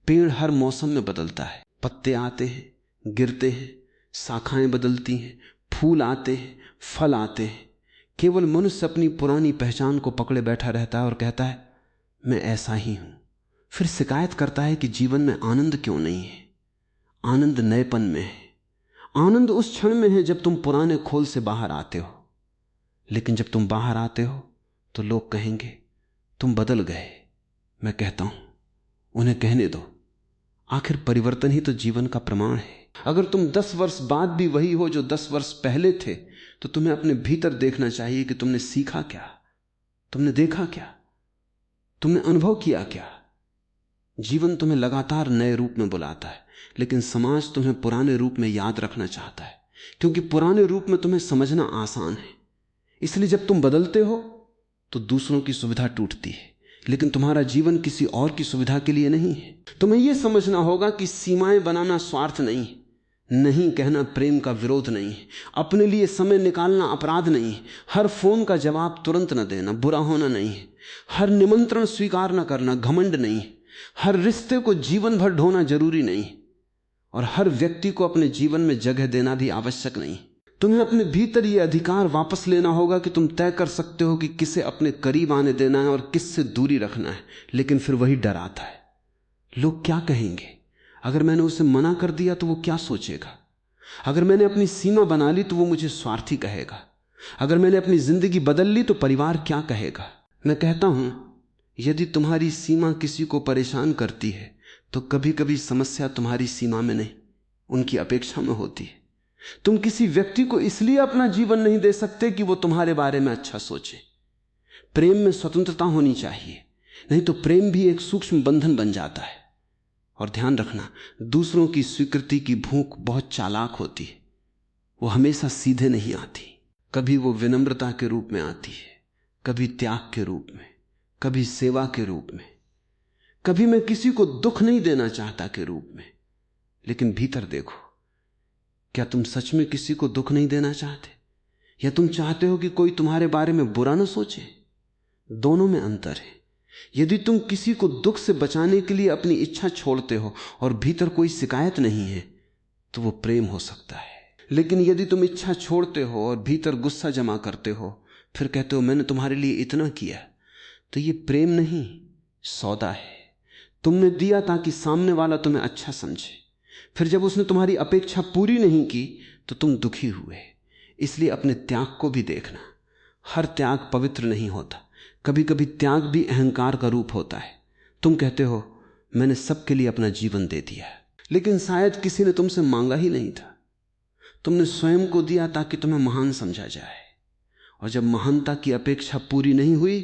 पेड़ हर मौसम में बदलता है, पत्ते आते हैं, गिरते हैं, शाखाएं बदलती हैं, फूल आते हैं, फल आते हैं। केवल मनुष्य अपनी पुरानी पहचान को पकड़े बैठा रहता है और कहता है मैं ऐसा ही हूं। फिर शिकायत करता है कि जीवन में आनंद क्यों नहीं है। आनंद नएपन में है। आनंद उस क्षण में है जब तुम पुराने खोल से बाहर आते हो। लेकिन जब तुम बाहर आते हो तो लोग कहेंगे तुम बदल गए। मैं कहता हूं उन्हें कहने दो, आखिर परिवर्तन ही तो जीवन का प्रमाण है। अगर तुम 10 वर्ष बाद भी वही हो जो 10 वर्ष पहले थे तो तुम्हें अपने भीतर देखना चाहिए कि तुमने सीखा क्या, तुमने देखा क्या, तुमने अनुभव किया क्या। जीवन तुम्हें लगातार नए रूप में बुलाता है, लेकिन समाज तुम्हें पुराने रूप में याद रखना चाहता है, क्योंकि पुराने रूप में तुम्हें समझना आसान है। इसलिए जब तुम बदलते हो तो दूसरों की सुविधा टूटती है, लेकिन तुम्हारा जीवन किसी और की सुविधा के लिए नहीं है। तुम्हें यह समझना होगा कि सीमाएं बनाना स्वार्थ नहीं है, नहीं कहना प्रेम का विरोध नहीं है, अपने लिए समय निकालना अपराध नहीं है, हर फोन का जवाब तुरंत न देना बुरा होना नहीं है, हर निमंत्रण स्वीकार न करना घमंड नहीं है, हर रिश्ते को जीवन भर ढोना जरूरी नहीं है, और हर व्यक्ति को अपने जीवन में जगह देना भी आवश्यक नहीं। तुम्हें अपने भीतर यह अधिकार वापस लेना होगा कि तुम तय कर सकते हो कि किसे अपने करीब आने देना है और किससे दूरी रखना है। लेकिन फिर वही डर आता है, लोग क्या कहेंगे, अगर मैंने उसे मना कर दिया तो वो क्या सोचेगा, अगर मैंने अपनी सीमा बना ली तो वो मुझे स्वार्थी कहेगा, अगर मैंने अपनी जिंदगी बदल ली तो परिवार क्या कहेगा। मैं कहता हूं यदि तुम्हारी सीमा किसी को परेशान करती है तो कभी कभी समस्या तुम्हारी सीमा में नहीं, उनकी अपेक्षा में होती है। तुम किसी व्यक्ति को इसलिए अपना जीवन नहीं दे सकते कि वो तुम्हारे बारे में अच्छा सोचे। प्रेम में स्वतंत्रता होनी चाहिए, नहीं तो प्रेम भी एक सूक्ष्म बंधन बन जाता है। और ध्यान रखना, दूसरों की स्वीकृति की भूख बहुत चालाक होती है, वो हमेशा सीधे नहीं आती। कभी वो विनम्रता के रूप में आती है, कभी त्याग के रूप में, कभी सेवा के रूप में, कभी मैं किसी को दुख नहीं देना चाहता के रूप में। लेकिन भीतर देखो, क्या तुम सच में किसी को दुख नहीं देना चाहते, या तुम चाहते हो कि कोई तुम्हारे बारे में बुरा ना सोचे? दोनों में अंतर है। यदि तुम किसी को दुख से बचाने के लिए अपनी इच्छा छोड़ते हो और भीतर कोई शिकायत नहीं है तो वो प्रेम हो सकता है। लेकिन यदि तुम इच्छा छोड़ते हो और भीतर गुस्सा जमा करते हो, फिर कहते हो मैंने तुम्हारे लिए इतना किया, तो ये प्रेम नहीं, सौदा है। तुमने दिया ताकि सामने वाला तुम्हें अच्छा समझे, फिर जब उसने तुम्हारी अपेक्षा पूरी नहीं की तो तुम दुखी हुए। इसलिए अपने त्याग को भी देखना। हर त्याग पवित्र नहीं होता, कभी कभी त्याग भी अहंकार का रूप होता है। तुम कहते हो मैंने सबके लिए अपना जीवन दे दिया, लेकिन शायद किसी ने तुमसे मांगा ही नहीं था, तुमने स्वयं को दिया ताकि तुम्हें महान समझा जाए। और जब महानता की अपेक्षा पूरी नहीं हुई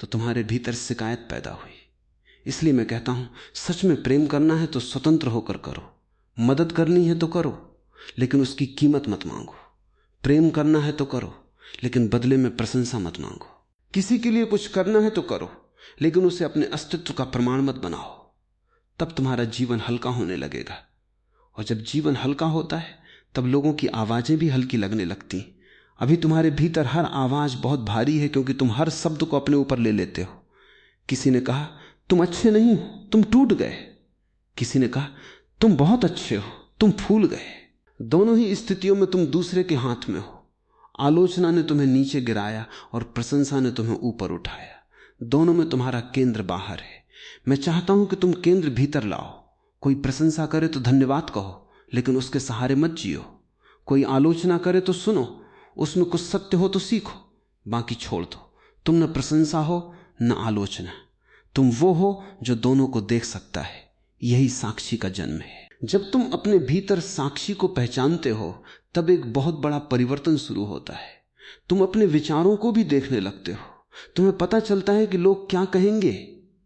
तो तुम्हारे भीतर शिकायत पैदा हुई। इसलिए मैं कहता हूं, सच में प्रेम करना है तो स्वतंत्र होकर करो, मदद करनी है तो करो, लेकिन उसकी कीमत मत मांगो। प्रेम करना है तो करो, लेकिन बदले में प्रशंसा मत मांगो। किसी के लिए कुछ करना है तो करो, लेकिन उसे अपने अस्तित्व का प्रमाण मत बनाओ। तब तुम्हारा जीवन हल्का होने लगेगा। और जब जीवन हल्का होता है तब लोगों की आवाजें भी हल्की लगने लगती। अभी तुम्हारे भीतर हर आवाज बहुत भारी है, क्योंकि तुम हर शब्द को अपने ऊपर ले लेते हो। किसी ने कहा तुम अच्छे नहीं हो, तुम टूट गए। किसी ने कहा तुम बहुत अच्छे हो, तुम फूल गए। दोनों ही स्थितियों में तुम दूसरे के हाथ में हो। आलोचना ने तुम्हें नीचे गिराया और प्रशंसा ने तुम्हें ऊपर उठाया। दोनों में तुम्हारा केंद्र बाहर है। मैं चाहता हूं कि तुम केंद्र भीतर लाओ। कोई प्रशंसा करे तो धन्यवाद कहो, लेकिन उसके सहारे मत जियो। कोई आलोचना करे तो सुनो, उसमें कुछ सत्य हो तो सीखो, बाकी छोड़ दो। तुम न प्रशंसा हो न आलोचना, तुम वो हो जो दोनों को देख सकता है। यही साक्षी का जन्म है। जब तुम अपने भीतर साक्षी को पहचानते हो तब एक बहुत बड़ा परिवर्तन शुरू होता है। तुम अपने विचारों को भी देखने लगते हो। तुम्हें पता चलता है कि लोग क्या कहेंगे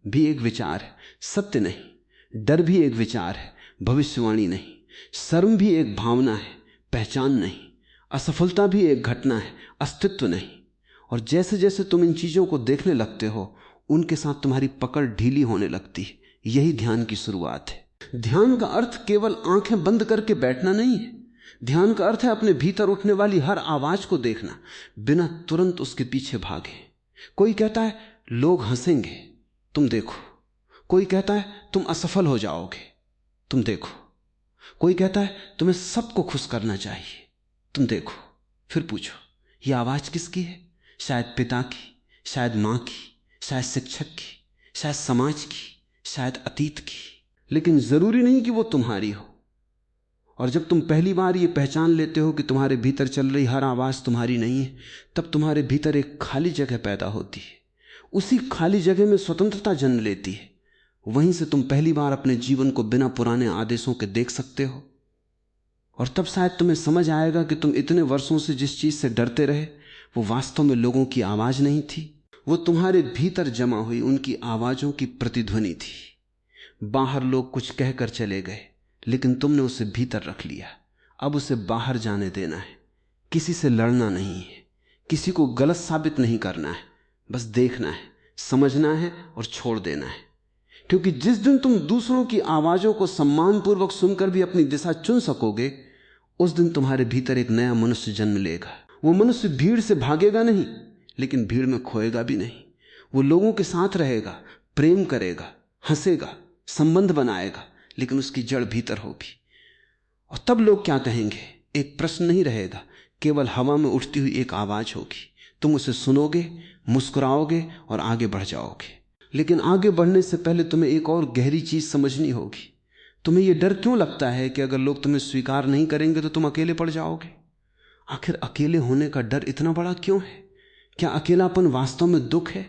भी एक विचार है, सत्य नहीं। डर भी एक विचार है, भविष्यवाणी नहीं। शर्म भी एक भावना है, पहचान नहीं। असफलता भी एक घटना है, अस्तित्व नहीं। और जैसे जैसे तुम इन चीजों को देखने लगते हो उनके साथ तुम्हारी पकड़ ढीली होने लगती है। यही ध्यान की शुरुआत है। ध्यान का अर्थ केवल आंखें बंद करके बैठना नहीं है। ध्यान का अर्थ है अपने भीतर उठने वाली हर आवाज को देखना बिना तुरंत उसके पीछे भागे। कोई कहता है लोग हंसेंगे, तुम देखो। कोई कहता है तुम असफल हो जाओगे, तुम देखो। कोई कहता है तुम्हें सबको खुश करना चाहिए, तुम देखो। फिर पूछो यह आवाज किसकी है? शायद पिता की, शायद मां की, शायद शिक्षक की, शायद समाज की, शायद अतीत की। लेकिन जरूरी नहीं कि वो तुम्हारी हो। और जब तुम पहली बार ये पहचान लेते हो कि तुम्हारे भीतर चल रही हर आवाज तुम्हारी नहीं है, तब तुम्हारे भीतर एक खाली जगह पैदा होती है। उसी खाली जगह में स्वतंत्रता जन्म लेती है। वहीं से तुम पहली बार अपने जीवन को बिना पुराने आदेशों के देख सकते हो। और तब शायद तुम्हें समझ आएगा कि तुम इतने वर्षों से जिस चीज से डरते रहे वो वास्तव में लोगों की आवाज नहीं थी, वो तुम्हारे भीतर जमा हुई उनकी आवाजों की प्रतिध्वनि थी। बाहर लोग कुछ कहकर चले गए, लेकिन तुमने उसे भीतर रख लिया। अब उसे बाहर जाने देना है। किसी से लड़ना नहीं है, किसी को गलत साबित नहीं करना है, बस देखना है, समझना है और छोड़ देना है। क्योंकि जिस दिन तुम दूसरों की आवाजों को सम्मानपूर्वक सुनकर भी अपनी दिशा चुन सकोगे, उस दिन तुम्हारे भीतर एक नया मनुष्य जन्म लेगा। वो मनुष्य भीड़ से भागेगा नहीं, लेकिन भीड़ में खोएगा भी नहीं। वो लोगों के साथ रहेगा, प्रेम करेगा, हंसेगा, संबंध बनाएगा, लेकिन उसकी जड़ भीतर होगी। और तब लोग क्या कहेंगे एक प्रश्न नहीं रहेगा, केवल हवा में उठती हुई एक आवाज होगी। तुम उसे सुनोगे, मुस्कुराओगे और आगे बढ़ जाओगे। लेकिन आगे बढ़ने से पहले तुम्हें एक और गहरी चीज समझनी होगी। तुम्हें यह डर क्यों लगता है कि अगर लोग तुम्हें स्वीकार नहीं करेंगे तो तुम अकेले पड़ जाओगे? आखिर अकेले होने का डर इतना बड़ा क्यों है? क्या अकेलापन वास्तव में दुख है,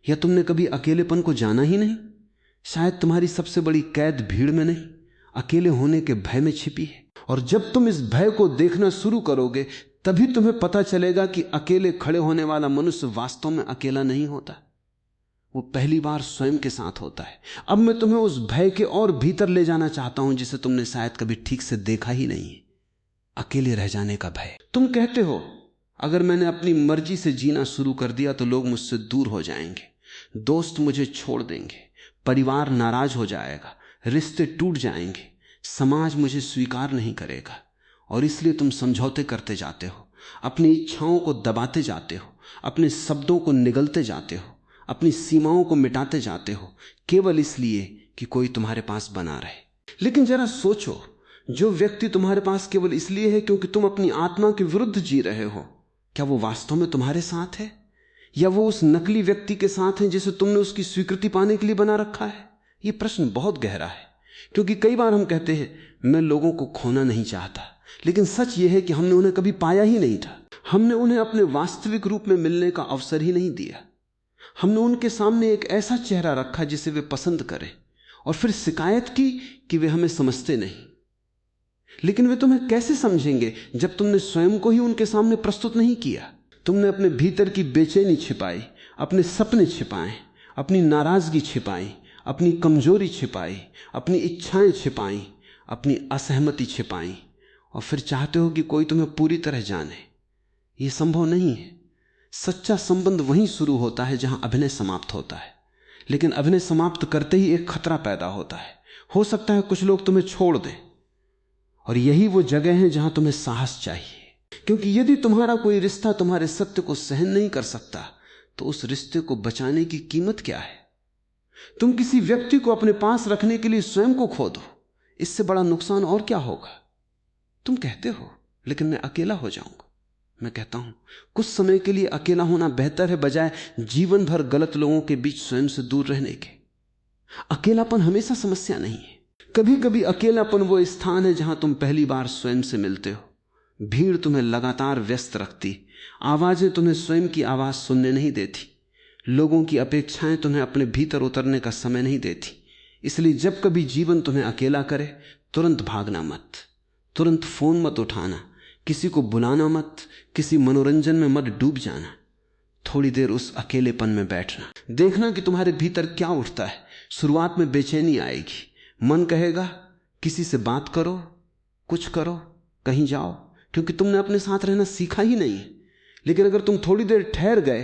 या तुमने कभी अकेलेपन को जाना ही नहीं? शायद तुम्हारी सबसे बड़ी कैद भीड़ में नहीं, अकेले होने के भय में छिपी है। और जब तुम इस भय को देखना शुरू करोगे तभी तुम्हें पता चलेगा कि अकेले खड़े होने वाला मनुष्य वास्तव में अकेला नहीं होता, वो पहली बार स्वयं के साथ होता है। अब मैं तुम्हें उस भय के और भीतर ले जाना चाहता हूं जिसे तुमने शायद कभी ठीक से देखा ही नहीं है, अकेले रह जाने का भय। तुम कहते हो अगर मैंने अपनी मर्जी से जीना शुरू कर दिया तो लोग मुझसे दूर हो जाएंगे, दोस्त मुझे छोड़ देंगे, परिवार नाराज हो जाएगा, रिश्ते टूट जाएंगे, समाज मुझे स्वीकार नहीं करेगा। और इसलिए तुम समझौते करते जाते हो, अपनी इच्छाओं को दबाते जाते हो, अपने शब्दों को निगलते जाते हो, अपनी सीमाओं को मिटाते जाते हो, केवल इसलिए कि कोई तुम्हारे पास बना रहे। लेकिन जरा सोचो, जो व्यक्ति तुम्हारे पास केवल इसलिए है क्योंकि तुम अपनी आत्मा के विरुद्ध जी रहे हो, क्या वो वास्तव में तुम्हारे साथ है, या वो उस नकली व्यक्ति के साथ है जिसे तुमने उसकी स्वीकृति पाने के लिए बना रखा है? ये प्रश्न बहुत गहरा है। क्योंकि कई बार हम कहते हैं मैं लोगों को खोना नहीं चाहता, लेकिन सच ये है कि हमने उन्हें कभी पाया ही नहीं था। हमने उन्हें अपने वास्तविक रूप में मिलने का अवसर ही नहीं दिया। हमने उनके सामने एक ऐसा चेहरा रखा जिसे वे पसंद करें, और फिर शिकायत की कि वे हमें समझते नहीं। लेकिन वे तुम्हें कैसे समझेंगे जब तुमने स्वयं को ही उनके सामने प्रस्तुत नहीं किया? तुमने अपने भीतर की बेचैनी छिपाई, अपने सपने छिपाए, अपनी नाराजगी छिपाई, अपनी कमजोरी छिपाई, अपनी इच्छाएं छिपाई, अपनी असहमति छिपाई, और फिर चाहते हो कि कोई तुम्हें पूरी तरह जाने। यह संभव नहीं है। सच्चा संबंध वहीं शुरू होता है जहां अभिनय समाप्त होता है। लेकिन अभिनय समाप्त करते ही एक खतरा पैदा होता है। हो सकता है कुछ लोग तुम्हें छोड़ दें, और यही वो जगह है जहां तुम्हें साहस चाहिए। क्योंकि यदि तुम्हारा कोई रिश्ता तुम्हारे सत्य को सहन नहीं कर सकता तो उस रिश्ते को बचाने की कीमत क्या है? तुम किसी व्यक्ति को अपने पास रखने के लिए स्वयं को खो दो, इससे बड़ा नुकसान और क्या होगा? तुम कहते हो लेकिन मैं अकेला हो जाऊंगा। मैं कहता हूं कुछ समय के लिए अकेला होना बेहतर है बजाय जीवन भर गलत लोगों के बीच स्वयं से दूर रहने के। अकेलापन हमेशा समस्या नहीं है। कभी कभी अकेलापन वो स्थान है जहां तुम पहली बार स्वयं से मिलते हो। भीड़ तुम्हें लगातार व्यस्त रखती, आवाजें तुम्हें स्वयं की आवाज सुनने नहीं देती, लोगों की अपेक्षाएं तुम्हें अपने भीतर उतरने का समय नहीं देती। इसलिए जब कभी जीवन तुम्हें अकेला करे, तुरंत भागना मत, तुरंत फोन मत उठाना, किसी को बुलाना मत, किसी मनोरंजन में मत डूब जाना। थोड़ी देर उस अकेलेपन में बैठना, देखना कि तुम्हारे भीतर क्या उठता है। शुरुआत में बेचैनी आएगी, मन कहेगा किसी से बात करो, कुछ करो, कहीं जाओ, क्योंकि तुमने अपने साथ रहना सीखा ही नहीं है। लेकिन अगर तुम थोड़ी देर ठहर गए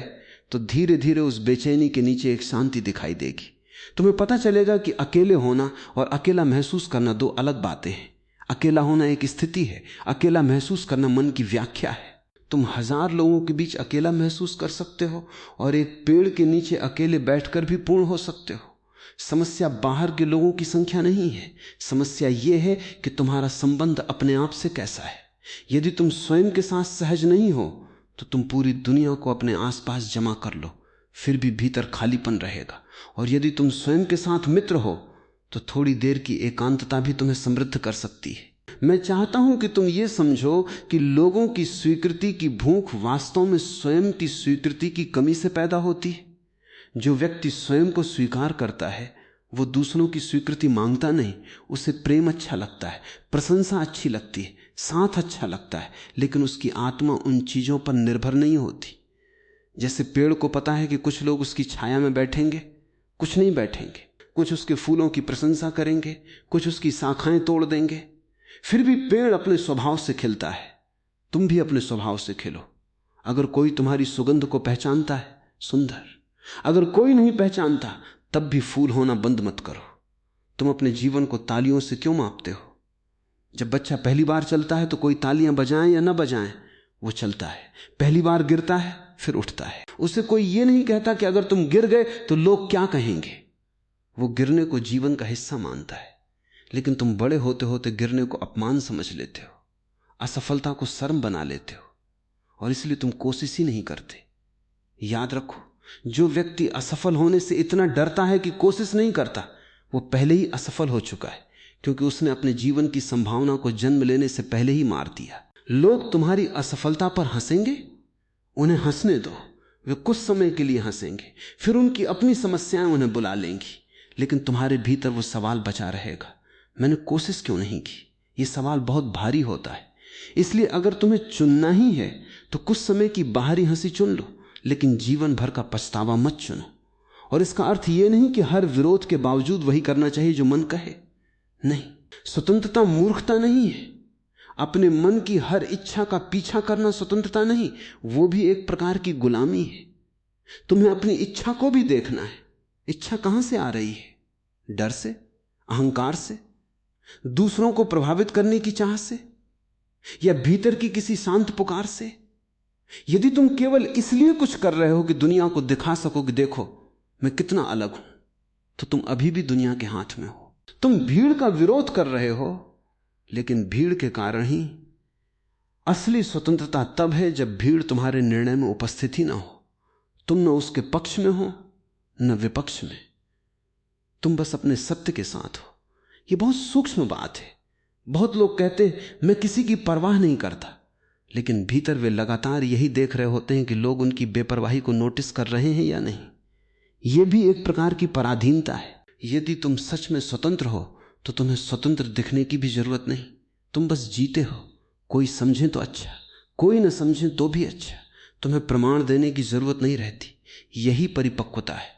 तो धीरे धीरे उस बेचैनी के नीचे एक शांति दिखाई देगी। तुम्हें पता चलेगा कि अकेले होना और अकेला महसूस करना दो अलग बातें हैं। अकेला होना एक स्थिति है, अकेला महसूस करना मन की व्याख्या है। तुम 1000 लोगों के बीच अकेला महसूस कर सकते हो और एक पेड़ के नीचे अकेले बैठकर भी पूर्ण हो सकते हो। समस्या बाहर के लोगों की संख्या नहीं है, समस्या यह है कि तुम्हारा संबंध अपने आप से कैसा है। यदि तुम स्वयं के साथ सहज नहीं हो तो तुम पूरी दुनिया को अपने आसपास जमा कर लो, फिर भी भीतर खालीपन रहेगा। और यदि तुम स्वयं के साथ मित्र हो तो थोड़ी देर की एकांतता भी तुम्हें समृद्ध कर सकती है। मैं चाहता हूं कि तुम ये समझो कि लोगों की स्वीकृति की भूख वास्तव में स्वयं की स्वीकृति की कमी से पैदा होती है। जो व्यक्ति स्वयं को स्वीकार करता है वो दूसरों की स्वीकृति मांगता नहीं। उसे प्रेम अच्छा लगता है, प्रशंसा अच्छी लगती है, साथ अच्छा लगता है, लेकिन उसकी आत्मा उन चीजों पर निर्भर नहीं होती। जैसे पेड़ को पता है कि कुछ लोग उसकी छाया में बैठेंगे, कुछ नहीं बैठेंगे, कुछ उसके फूलों की प्रशंसा करेंगे, कुछ उसकी शाखाएं तोड़ देंगे, फिर भी पेड़ अपने स्वभाव से खिलता है। तुम भी अपने स्वभाव से खिलो। अगर कोई तुम्हारी सुगंध को पहचानता है, सुंदर। अगर कोई नहीं पहचानता तब भी फूल होना बंद मत करो। तुम अपने जीवन को तालियों से क्यों मापते हो? जब बच्चा पहली बार चलता है तो कोई तालियां बजाएं या ना बजाएं, वो चलता है। पहली बार गिरता है फिर उठता है। उसे कोई ये नहीं कहता कि अगर तुम गिर गए तो लोग क्या कहेंगे। वो गिरने को जीवन का हिस्सा मानता है। लेकिन तुम बड़े होते होते गिरने को अपमान समझ लेते हो, असफलता को शर्म बना लेते हो, और इसलिए तुम कोशिश ही नहीं करते। याद रखो, जो व्यक्ति असफल होने से इतना डरता है कि कोशिश नहीं करता, वो पहले ही असफल हो चुका है, क्योंकि उसने अपने जीवन की संभावना को जन्म लेने से पहले ही मार दिया। लोग तुम्हारी असफलता पर हंसेंगे, उन्हें हंसने दो। वे कुछ समय के लिए हंसेंगे, फिर उनकी अपनी समस्याएं उन्हें बुला लेंगी, लेकिन तुम्हारे भीतर वो सवाल बचा रहेगा, मैंने कोशिश क्यों नहीं की। ये सवाल बहुत भारी होता है। इसलिए अगर तुम्हें चुनना ही है तो कुछ समय की बाहरी हंसी चुन लो, लेकिन जीवन भर का पछतावा मत चुनो। और इसका अर्थ यह नहीं कि हर विरोध के बावजूद वही करना चाहिए जो मन कहे। नहीं, स्वतंत्रता मूर्खता नहीं है। अपने मन की हर इच्छा का पीछा करना स्वतंत्रता नहीं, वो भी एक प्रकार की गुलामी है। तुम्हें अपनी इच्छा को भी देखना है। इच्छा कहां से आ रही है? डर से, अहंकार से, दूसरों को प्रभावित करने की चाह से, या भीतर की किसी शांत पुकार से? यदि तुम केवल इसलिए कुछ कर रहे हो कि दुनिया को दिखा सको कि देखो मैं कितना अलग हूं, तो तुम अभी भी दुनिया के हाथ में हो। तुम भीड़ का विरोध कर रहे हो, लेकिन भीड़ के कारण ही असली स्वतंत्रता तब है जब भीड़ तुम्हारे निर्णय में उपस्थित ही ना हो। तुम न उसके पक्ष में हो न विपक्ष में, तुम बस अपने सत्य के साथ हो। यह बहुत सूक्ष्म बात है। बहुत लोग कहते हैं मैं किसी की परवाह नहीं करता, लेकिन भीतर वे लगातार यही देख रहे होते हैं कि लोग उनकी बेपरवाही को नोटिस कर रहे हैं या नहीं। यह भी एक प्रकार की पराधीनता है। यदि तुम सच में स्वतंत्र हो तो तुम्हें स्वतंत्र दिखने की भी जरूरत नहीं। तुम बस जीते हो। कोई समझे तो अच्छा, कोई न समझे तो भी अच्छा। तुम्हें प्रमाण देने की जरूरत नहीं रहती। यही परिपक्वता है।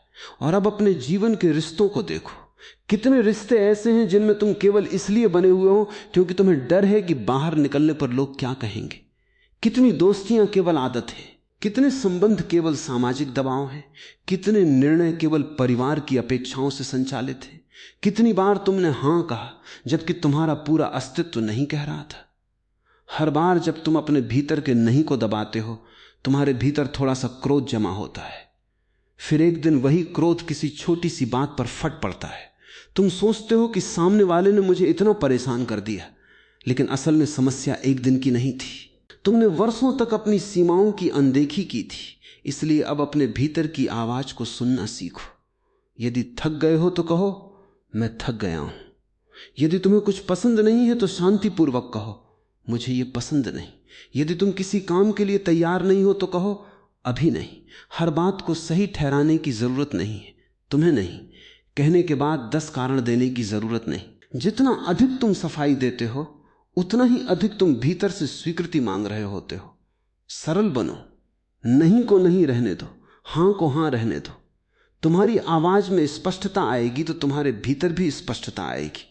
और अब अपने जीवन के रिश्तों को देखो। कितने रिश्ते ऐसे हैं जिनमें तुम केवल इसलिए बने हुए हो क्योंकि तुम्हें डर है कि बाहर निकलने पर लोग क्या कहेंगे। कितनी दोस्तियां केवल आदत है, कितने संबंध केवल सामाजिक दबाव है, कितने निर्णय केवल परिवार की अपेक्षाओं से संचालित है। कितनी बार तुमने हां कहा जबकि तुम्हारा पूरा अस्तित्व नहीं कह रहा था। हर बार जब तुम अपने भीतर के नहीं को दबाते हो, तुम्हारे भीतर थोड़ा सा क्रोध जमा होता है। फिर एक दिन वही क्रोध किसी छोटी सी बात पर फट पड़ता है। तुम सोचते हो कि सामने वाले ने मुझे इतना परेशान कर दिया, लेकिन असल में समस्या एक दिन की नहीं थी। तुमने वर्षों तक अपनी सीमाओं की अनदेखी की थी। इसलिए अब अपने भीतर की आवाज को सुनना सीखो। यदि थक गए हो तो कहो मैं थक गया हूं। यदि तुम्हें कुछ पसंद नहीं है तो शांतिपूर्वक कहो मुझे ये पसंद नहीं। यदि तुम किसी काम के लिए तैयार नहीं हो तो कहो अभी नहीं। हर बात को सही ठहराने की जरूरत नहीं है, तुम्हें नहीं, कहने के बाद 10 कारण देने की जरूरत नहीं। जितना अधिक तुम सफाई देते हो उतना ही अधिक तुम भीतर से स्वीकृति मांग रहे होते हो। सरल बनो, नहीं को नहीं रहने दो, हां को हां रहने दो। तुम्हारी आवाज में स्पष्टता आएगी तो तुम्हारे भीतर भी स्पष्टता आएगी।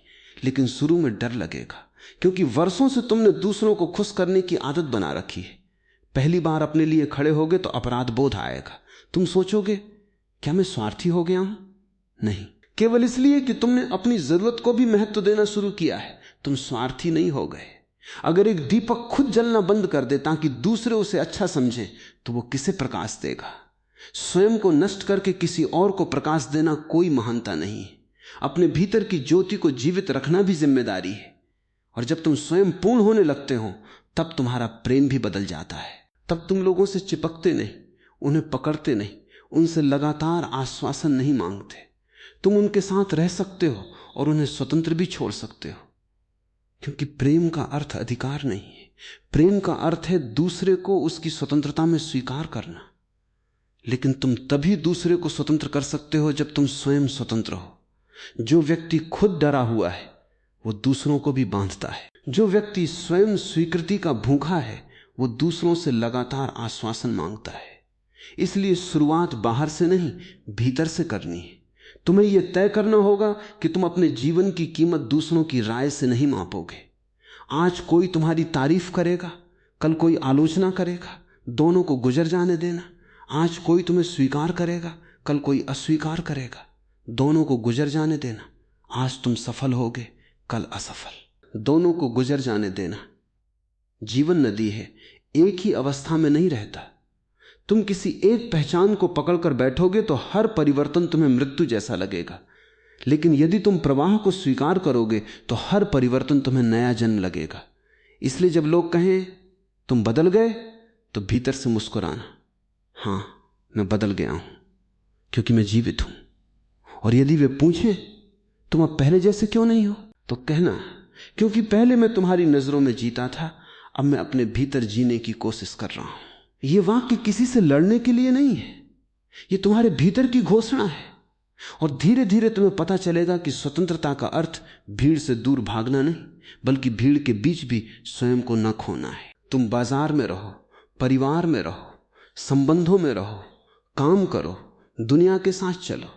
लेकिन शुरू में डर लगेगा, क्योंकि वर्षों से तुमने दूसरों को खुश करने की आदत बना रखी है। पहली बार अपने लिए खड़े होगे तो अपराध बोध आएगा। तुम सोचोगे क्या मैं स्वार्थी हो गया हूं? नहीं, केवल इसलिए कि तुमने अपनी जरूरत को भी महत्व देना शुरू किया है। तुम स्वार्थी नहीं हो गए। अगर एक दीपक खुद जलना बंद कर दे ताकि दूसरे उसे अच्छा समझें तो वो किसे प्रकाश देगा? स्वयं को नष्ट करके किसी और को प्रकाश देना कोई महानता नहीं है। अपने भीतर की ज्योति को जीवित रखना भी जिम्मेदारी है। और जब तुम स्वयं पूर्ण होने लगते हो तब तुम्हारा प्रेम भी बदल जाता है। तब तुम लोगों से चिपकते नहीं, उन्हें पकड़ते नहीं, उनसे लगातार आश्वासन नहीं मांगते। तुम उनके साथ रह सकते हो और उन्हें स्वतंत्र भी छोड़ सकते हो, क्योंकि प्रेम का अर्थ अधिकार नहीं है। प्रेम का अर्थ है दूसरे को उसकी स्वतंत्रता में स्वीकार करना। लेकिन तुम तभी दूसरे को स्वतंत्र कर सकते हो जब तुम स्वयं स्वतंत्र हो। जो व्यक्ति खुद डरा हुआ है वो दूसरों को भी बांधता है। जो व्यक्ति स्वयं स्वीकृति का भूखा है वो दूसरों से लगातार आश्वासन मांगता है। इसलिए शुरुआत बाहर से नहीं, भीतर से करनी है। तुम्हें यह तय करना होगा कि तुम अपने जीवन की कीमत दूसरों की राय से नहीं मापोगे। आज कोई तुम्हारी तारीफ करेगा, कल कोई आलोचना करेगा, दोनों को गुजर जाने देना। आज कोई तुम्हें स्वीकार करेगा, कल कोई अस्वीकार करेगा, दोनों को गुजर जाने देना। आज तुम सफल होगे, कल असफल, दोनों को गुजर जाने देना। जीवन नदी है, एक ही अवस्था में नहीं रहता। तुम किसी एक पहचान को पकड़कर बैठोगे तो हर परिवर्तन तुम्हें मृत्यु जैसा लगेगा। लेकिन यदि तुम प्रवाह को स्वीकार करोगे तो हर परिवर्तन तुम्हें नया जन्म लगेगा। इसलिए जब लोग कहें तुम बदल गए तो भीतर से मुस्कुराना, हां मैं बदल गया हूं क्योंकि मैं जीवित हूं। और यदि वे पूछें तुम अब पहले जैसे क्यों नहीं हो, तो कहना क्योंकि पहले मैं तुम्हारी नजरों में जीता था, अब मैं अपने भीतर जीने की कोशिश कर रहा हूं। यह वाक्य किसी से लड़ने के लिए नहीं है, यह तुम्हारे भीतर की घोषणा है। और धीरे धीरे तुम्हें पता चलेगा कि स्वतंत्रता का अर्थ भीड़ से दूर भागना नहीं, बल्कि भीड़ के बीच भी स्वयं को न खोना है। तुम बाजार में रहो, परिवार में रहो, संबंधों में रहो, काम करो, दुनिया के साथ चलो,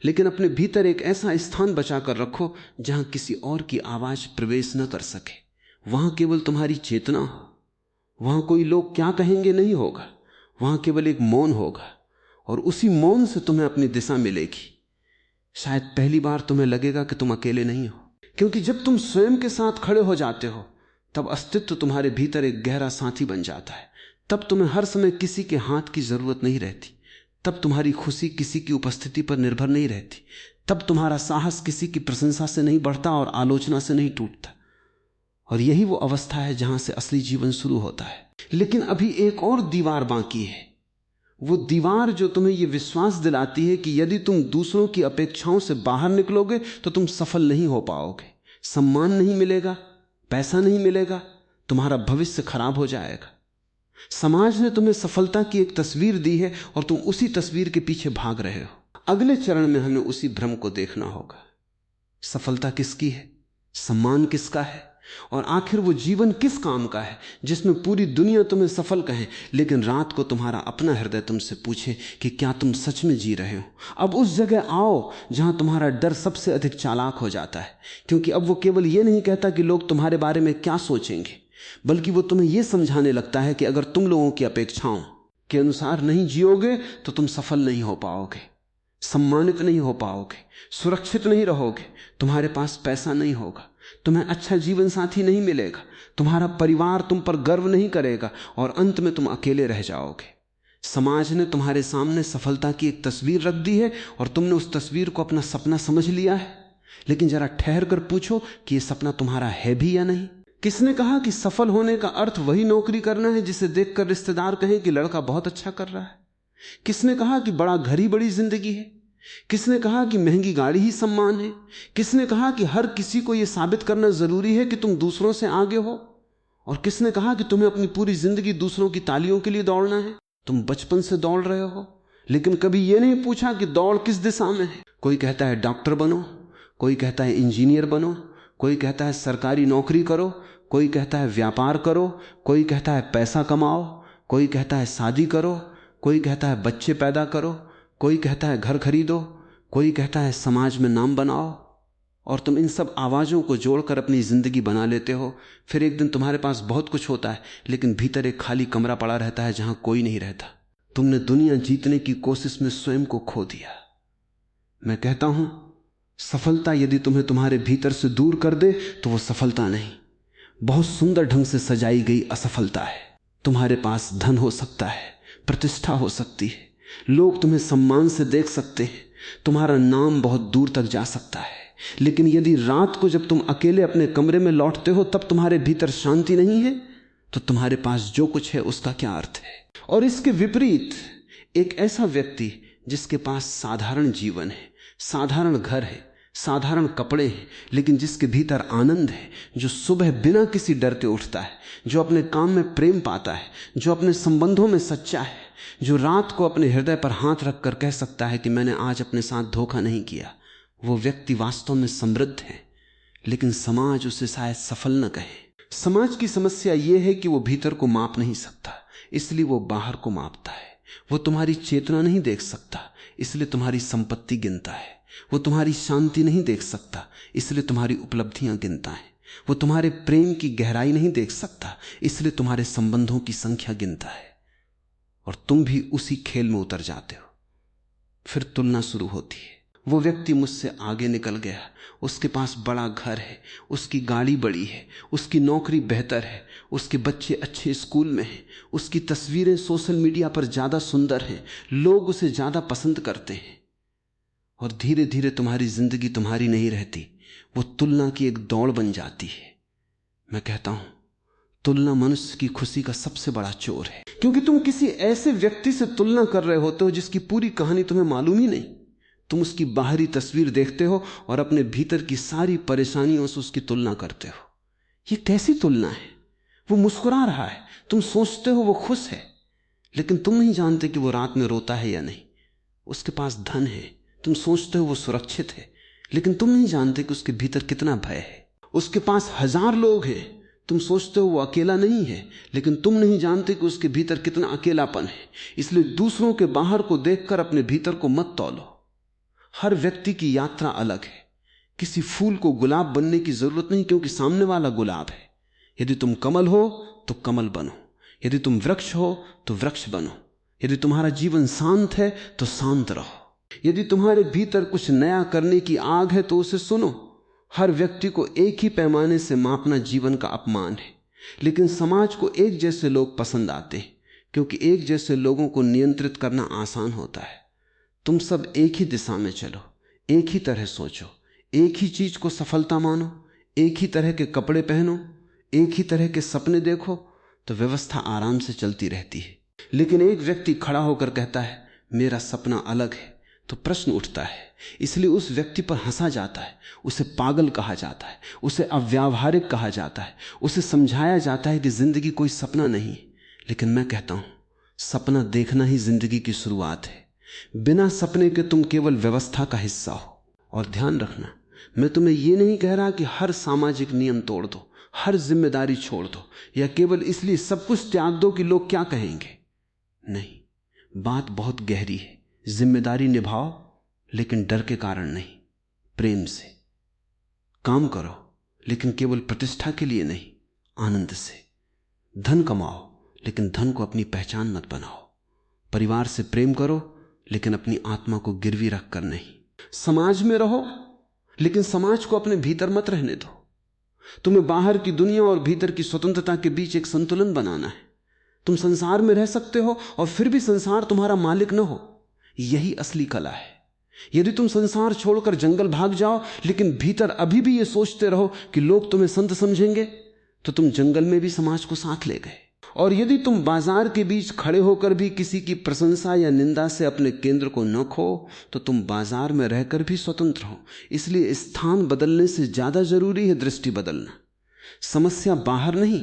लेकिन अपने भीतर एक ऐसा स्थान बचा कर रखो जहां किसी और की आवाज प्रवेश न कर सके। वहां केवल तुम्हारी चेतना हो। वहां कोई लोग क्या कहेंगे नहीं होगा, वहां केवल एक मौन होगा। और उसी मौन से तुम्हें अपनी दिशा मिलेगी। शायद पहली बार तुम्हें लगेगा कि तुम अकेले नहीं हो, क्योंकि जब तुम स्वयं के साथ खड़े हो जाते हो तब अस्तित्व तुम्हारे भीतर एक गहरा साथी बन जाता है। तब तुम्हें हर समय किसी के हाथ की जरूरत नहीं रहती। तब तुम्हारी खुशी किसी की उपस्थिति पर निर्भर नहीं रहती। तब तुम्हारा साहस किसी की प्रशंसा से नहीं बढ़ता और आलोचना से नहीं टूटता। और यही वो अवस्था है जहां से असली जीवन शुरू होता है। लेकिन अभी एक और दीवार बाकी है, वो दीवार जो तुम्हें यह विश्वास दिलाती है कि यदि तुम दूसरों की अपेक्षाओं से बाहर निकलोगे तो तुम सफल नहीं हो पाओगे। सम्मान नहीं मिलेगा, पैसा नहीं मिलेगा, तुम्हारा भविष्य खराब हो जाएगा। समाज ने तुम्हें सफलता की एक तस्वीर दी है और तुम उसी तस्वीर के पीछे भाग रहे हो। अगले चरण में हमें उसी भ्रम को देखना होगा। सफलता किसकी है, सम्मान किसका है, और आखिर वो जीवन किस काम का है जिसमें पूरी दुनिया तुम्हें सफल कहे, लेकिन रात को तुम्हारा अपना हृदय तुमसे पूछे कि क्या तुम सच में जी रहे हो। अब उस जगह आओ जहां तुम्हारा डर सबसे अधिक चालाक हो जाता है, क्योंकि अब वो केवल ये नहीं कहता कि लोग तुम्हारे बारे में क्या सोचेंगे, बल्कि वो तुम्हें यह समझाने लगता है कि अगर तुम लोगों की अपेक्षाओं के अनुसार नहीं जियोगे तो तुम सफल नहीं हो पाओगे, सम्मानित नहीं हो पाओगे, सुरक्षित नहीं रहोगे, तुम्हारे पास पैसा नहीं होगा, तुम्हें अच्छा जीवन साथी नहीं मिलेगा, तुम्हारा परिवार तुम पर गर्व नहीं करेगा और अंत में तुम अकेले रह जाओगे। समाज ने तुम्हारे सामने सफलता की एक तस्वीर रख दी है और तुमने उस तस्वीर को अपना सपना समझ लिया है। लेकिन जरा ठहर कर पूछो कि यह सपना तुम्हारा है भी या नहीं। किसने कहा कि सफल होने का अर्थ वही नौकरी करना है जिसे देखकर रिश्तेदार कहें कि लड़का बहुत अच्छा कर रहा है? किसने कहा कि बड़ा घर ही बड़ी जिंदगी है? किसने कहा कि महंगी गाड़ी ही सम्मान है? किसने कहा कि हर किसी को यह साबित करना जरूरी है कि तुम दूसरों से आगे हो? और किसने कहा कि तुम्हें अपनी पूरी जिंदगी दूसरों की तालियों के लिए दौड़ना है? तुम बचपन से दौड़ रहे हो, लेकिन कभी यह नहीं पूछा कि दौड़ किस दिशा में है। कोई कहता है डॉक्टर बनो, कोई कहता है इंजीनियर बनो, कोई कहता है सरकारी नौकरी करो, कोई कहता है व्यापार करो, कोई कहता है पैसा कमाओ, कोई कहता है शादी करो, कोई कहता है बच्चे पैदा करो, कोई कहता है घर खरीदो, कोई कहता है समाज में नाम बनाओ। और तुम इन सब आवाज़ों को जोड़कर अपनी ज़िंदगी बना लेते हो। फिर एक दिन तुम्हारे पास बहुत कुछ होता है, लेकिन भीतर एक खाली कमरा पड़ा रहता है जहां कोई नहीं रहता। तुमने दुनिया जीतने की कोशिश में स्वयं को खो दिया। मैं कहता हूं, सफलता यदि तुम्हें तुम्हारे भीतर से दूर कर दे तो वो सफलता नहीं, बहुत सुंदर ढंग से सजाई गई असफलता है। तुम्हारे पास धन हो सकता है, प्रतिष्ठा हो सकती है, लोग तुम्हें सम्मान से देख सकते हैं, तुम्हारा नाम बहुत दूर तक जा सकता है, लेकिन यदि रात को जब तुम अकेले अपने कमरे में लौटते हो तब तुम्हारे भीतर शांति नहीं है, तो तुम्हारे पास जो कुछ है उसका क्या अर्थ है। और इसके विपरीत एक ऐसा व्यक्ति जिसके पास साधारण जीवन है, साधारण घर है, साधारण कपड़े हैं, लेकिन जिसके भीतर आनंद है, जो सुबह बिना किसी डर के उठता है, जो अपने काम में प्रेम पाता है, जो अपने संबंधों में सच्चा है, जो रात को अपने हृदय पर हाथ रखकर कह सकता है कि मैंने आज अपने साथ धोखा नहीं किया, वो व्यक्ति वास्तव में समृद्ध है। लेकिन समाज उसे शायद सफल न कहे। समाज की समस्या यह है कि वो भीतर को माप नहीं सकता, इसलिए वो बाहर को मापता है। वो तुम्हारी चेतना नहीं देख सकता, इसलिए तुम्हारी संपत्ति गिनता है। वो तुम्हारी शांति नहीं देख सकता, इसलिए तुम्हारी उपलब्धियां गिनता है। वो तुम्हारे प्रेम की गहराई नहीं देख सकता, इसलिए तुम्हारे संबंधों की संख्या गिनता है। और तुम भी उसी खेल में उतर जाते हो। फिर तुलना शुरू होती है। वो व्यक्ति मुझसे आगे निकल गया, उसके पास बड़ा घर है, उसकी गाड़ी बड़ी है, उसकी नौकरी बेहतर है, उसके बच्चे अच्छे स्कूल में हैं, उसकी तस्वीरें सोशल मीडिया पर ज़्यादा सुंदर हैं, लोग उसे ज़्यादा पसंद करते हैं। और धीरे धीरे तुम्हारी जिंदगी तुम्हारी नहीं रहती, वो तुलना की एक दौड़ बन जाती है। मैं कहता हूं, तुलना मनुष्य की खुशी का सबसे बड़ा चोर है, क्योंकि तुम किसी ऐसे व्यक्ति से तुलना कर रहे होते हो जिसकी पूरी कहानी तुम्हें मालूम ही नहीं। तुम उसकी बाहरी तस्वीर देखते हो और अपने भीतर की सारी परेशानियों से उसकी तुलना करते हो। ये कैसी तुलना है? वो मुस्कुरा रहा है, तुम सोचते हो वो खुश है, लेकिन तुम नहीं जानते कि वो रात में रोता है या नहीं। उसके पास धन है, तुम सोचते हो वो सुरक्षित है, लेकिन तुम नहीं जानते कि उसके भीतर कितना भय है। उसके पास 1000 लोग हैं, तुम सोचते हो वो अकेला नहीं है, लेकिन तुम नहीं जानते कि उसके भीतर कितना अकेलापन है। इसलिए दूसरों के बाहर को देखकर अपने भीतर को मत तौलो। हर व्यक्ति की यात्रा अलग है। किसी फूल को गुलाब बनने की जरूरत नहीं, क्योंकि सामने वाला गुलाब है। यदि तुम कमल हो तो कमल बनो, यदि तुम वृक्ष हो तो वृक्ष बनो, यदि तुम्हारा जीवन शांत है तो शांत रहो। यदि तुम्हारे भीतर कुछ नया करने की आग है तो उसे सुनो। हर व्यक्ति को एक ही पैमाने से मापना जीवन का अपमान है, लेकिन समाज को एक जैसे लोग पसंद आते हैं, क्योंकि एक जैसे लोगों को नियंत्रित करना आसान होता है। तुम सब एक ही दिशा में चलो, एक ही तरह सोचो, एक ही चीज को सफलता मानो, एक ही तरह के कपड़े पहनो, एक ही तरह के सपने देखो, तो व्यवस्था आराम से चलती रहती है। लेकिन एक व्यक्ति खड़ा होकर कहता है मेरा सपना अलग है, तो प्रश्न उठता है। इसलिए उस व्यक्ति पर हंसा जाता है, उसे पागल कहा जाता है, उसे अव्यावहारिक कहा जाता है, उसे समझाया जाता है कि जिंदगी कोई सपना नहीं। लेकिन मैं कहता हूं, सपना देखना ही जिंदगी की शुरुआत है। बिना सपने के तुम केवल व्यवस्था का हिस्सा हो। और ध्यान रखना, मैं तुम्हें यह नहीं कह रहा कि हर सामाजिक नियम तोड़ दो, हर जिम्मेदारी छोड़ दो, या केवल इसलिए सब कुछ त्याग दो कि लोग क्या कहेंगे। नहीं, बात बहुत गहरी है। जिम्मेदारी निभाओ, लेकिन डर के कारण नहीं, प्रेम से। काम करो, लेकिन केवल प्रतिष्ठा के लिए नहीं, आनंद से। धन कमाओ, लेकिन धन को अपनी पहचान मत बनाओ। परिवार से प्रेम करो, लेकिन अपनी आत्मा को गिरवी रखकर नहीं। समाज में रहो, लेकिन समाज को अपने भीतर मत रहने दो। तुम्हें बाहर की दुनिया और भीतर की स्वतंत्रता के बीच एक संतुलन बनाना है। तुम संसार में रह सकते हो और फिर भी संसार तुम्हारा मालिक न हो। यही असली कला है। यदि तुम संसार छोड़कर जंगल भाग जाओ, लेकिन भीतर अभी भी ये सोचते रहो कि लोग तुम्हें संत समझेंगे, तो तुम जंगल में भी समाज को साथ ले गए। और यदि तुम बाजार के बीच खड़े होकर भी किसी की प्रशंसा या निंदा से अपने केंद्र को न खो, तो तुम बाजार में रहकर भी स्वतंत्र हो। इसलिए स्थान बदलने से ज्यादा जरूरी है दृष्टि बदलना। समस्या बाहर नहीं,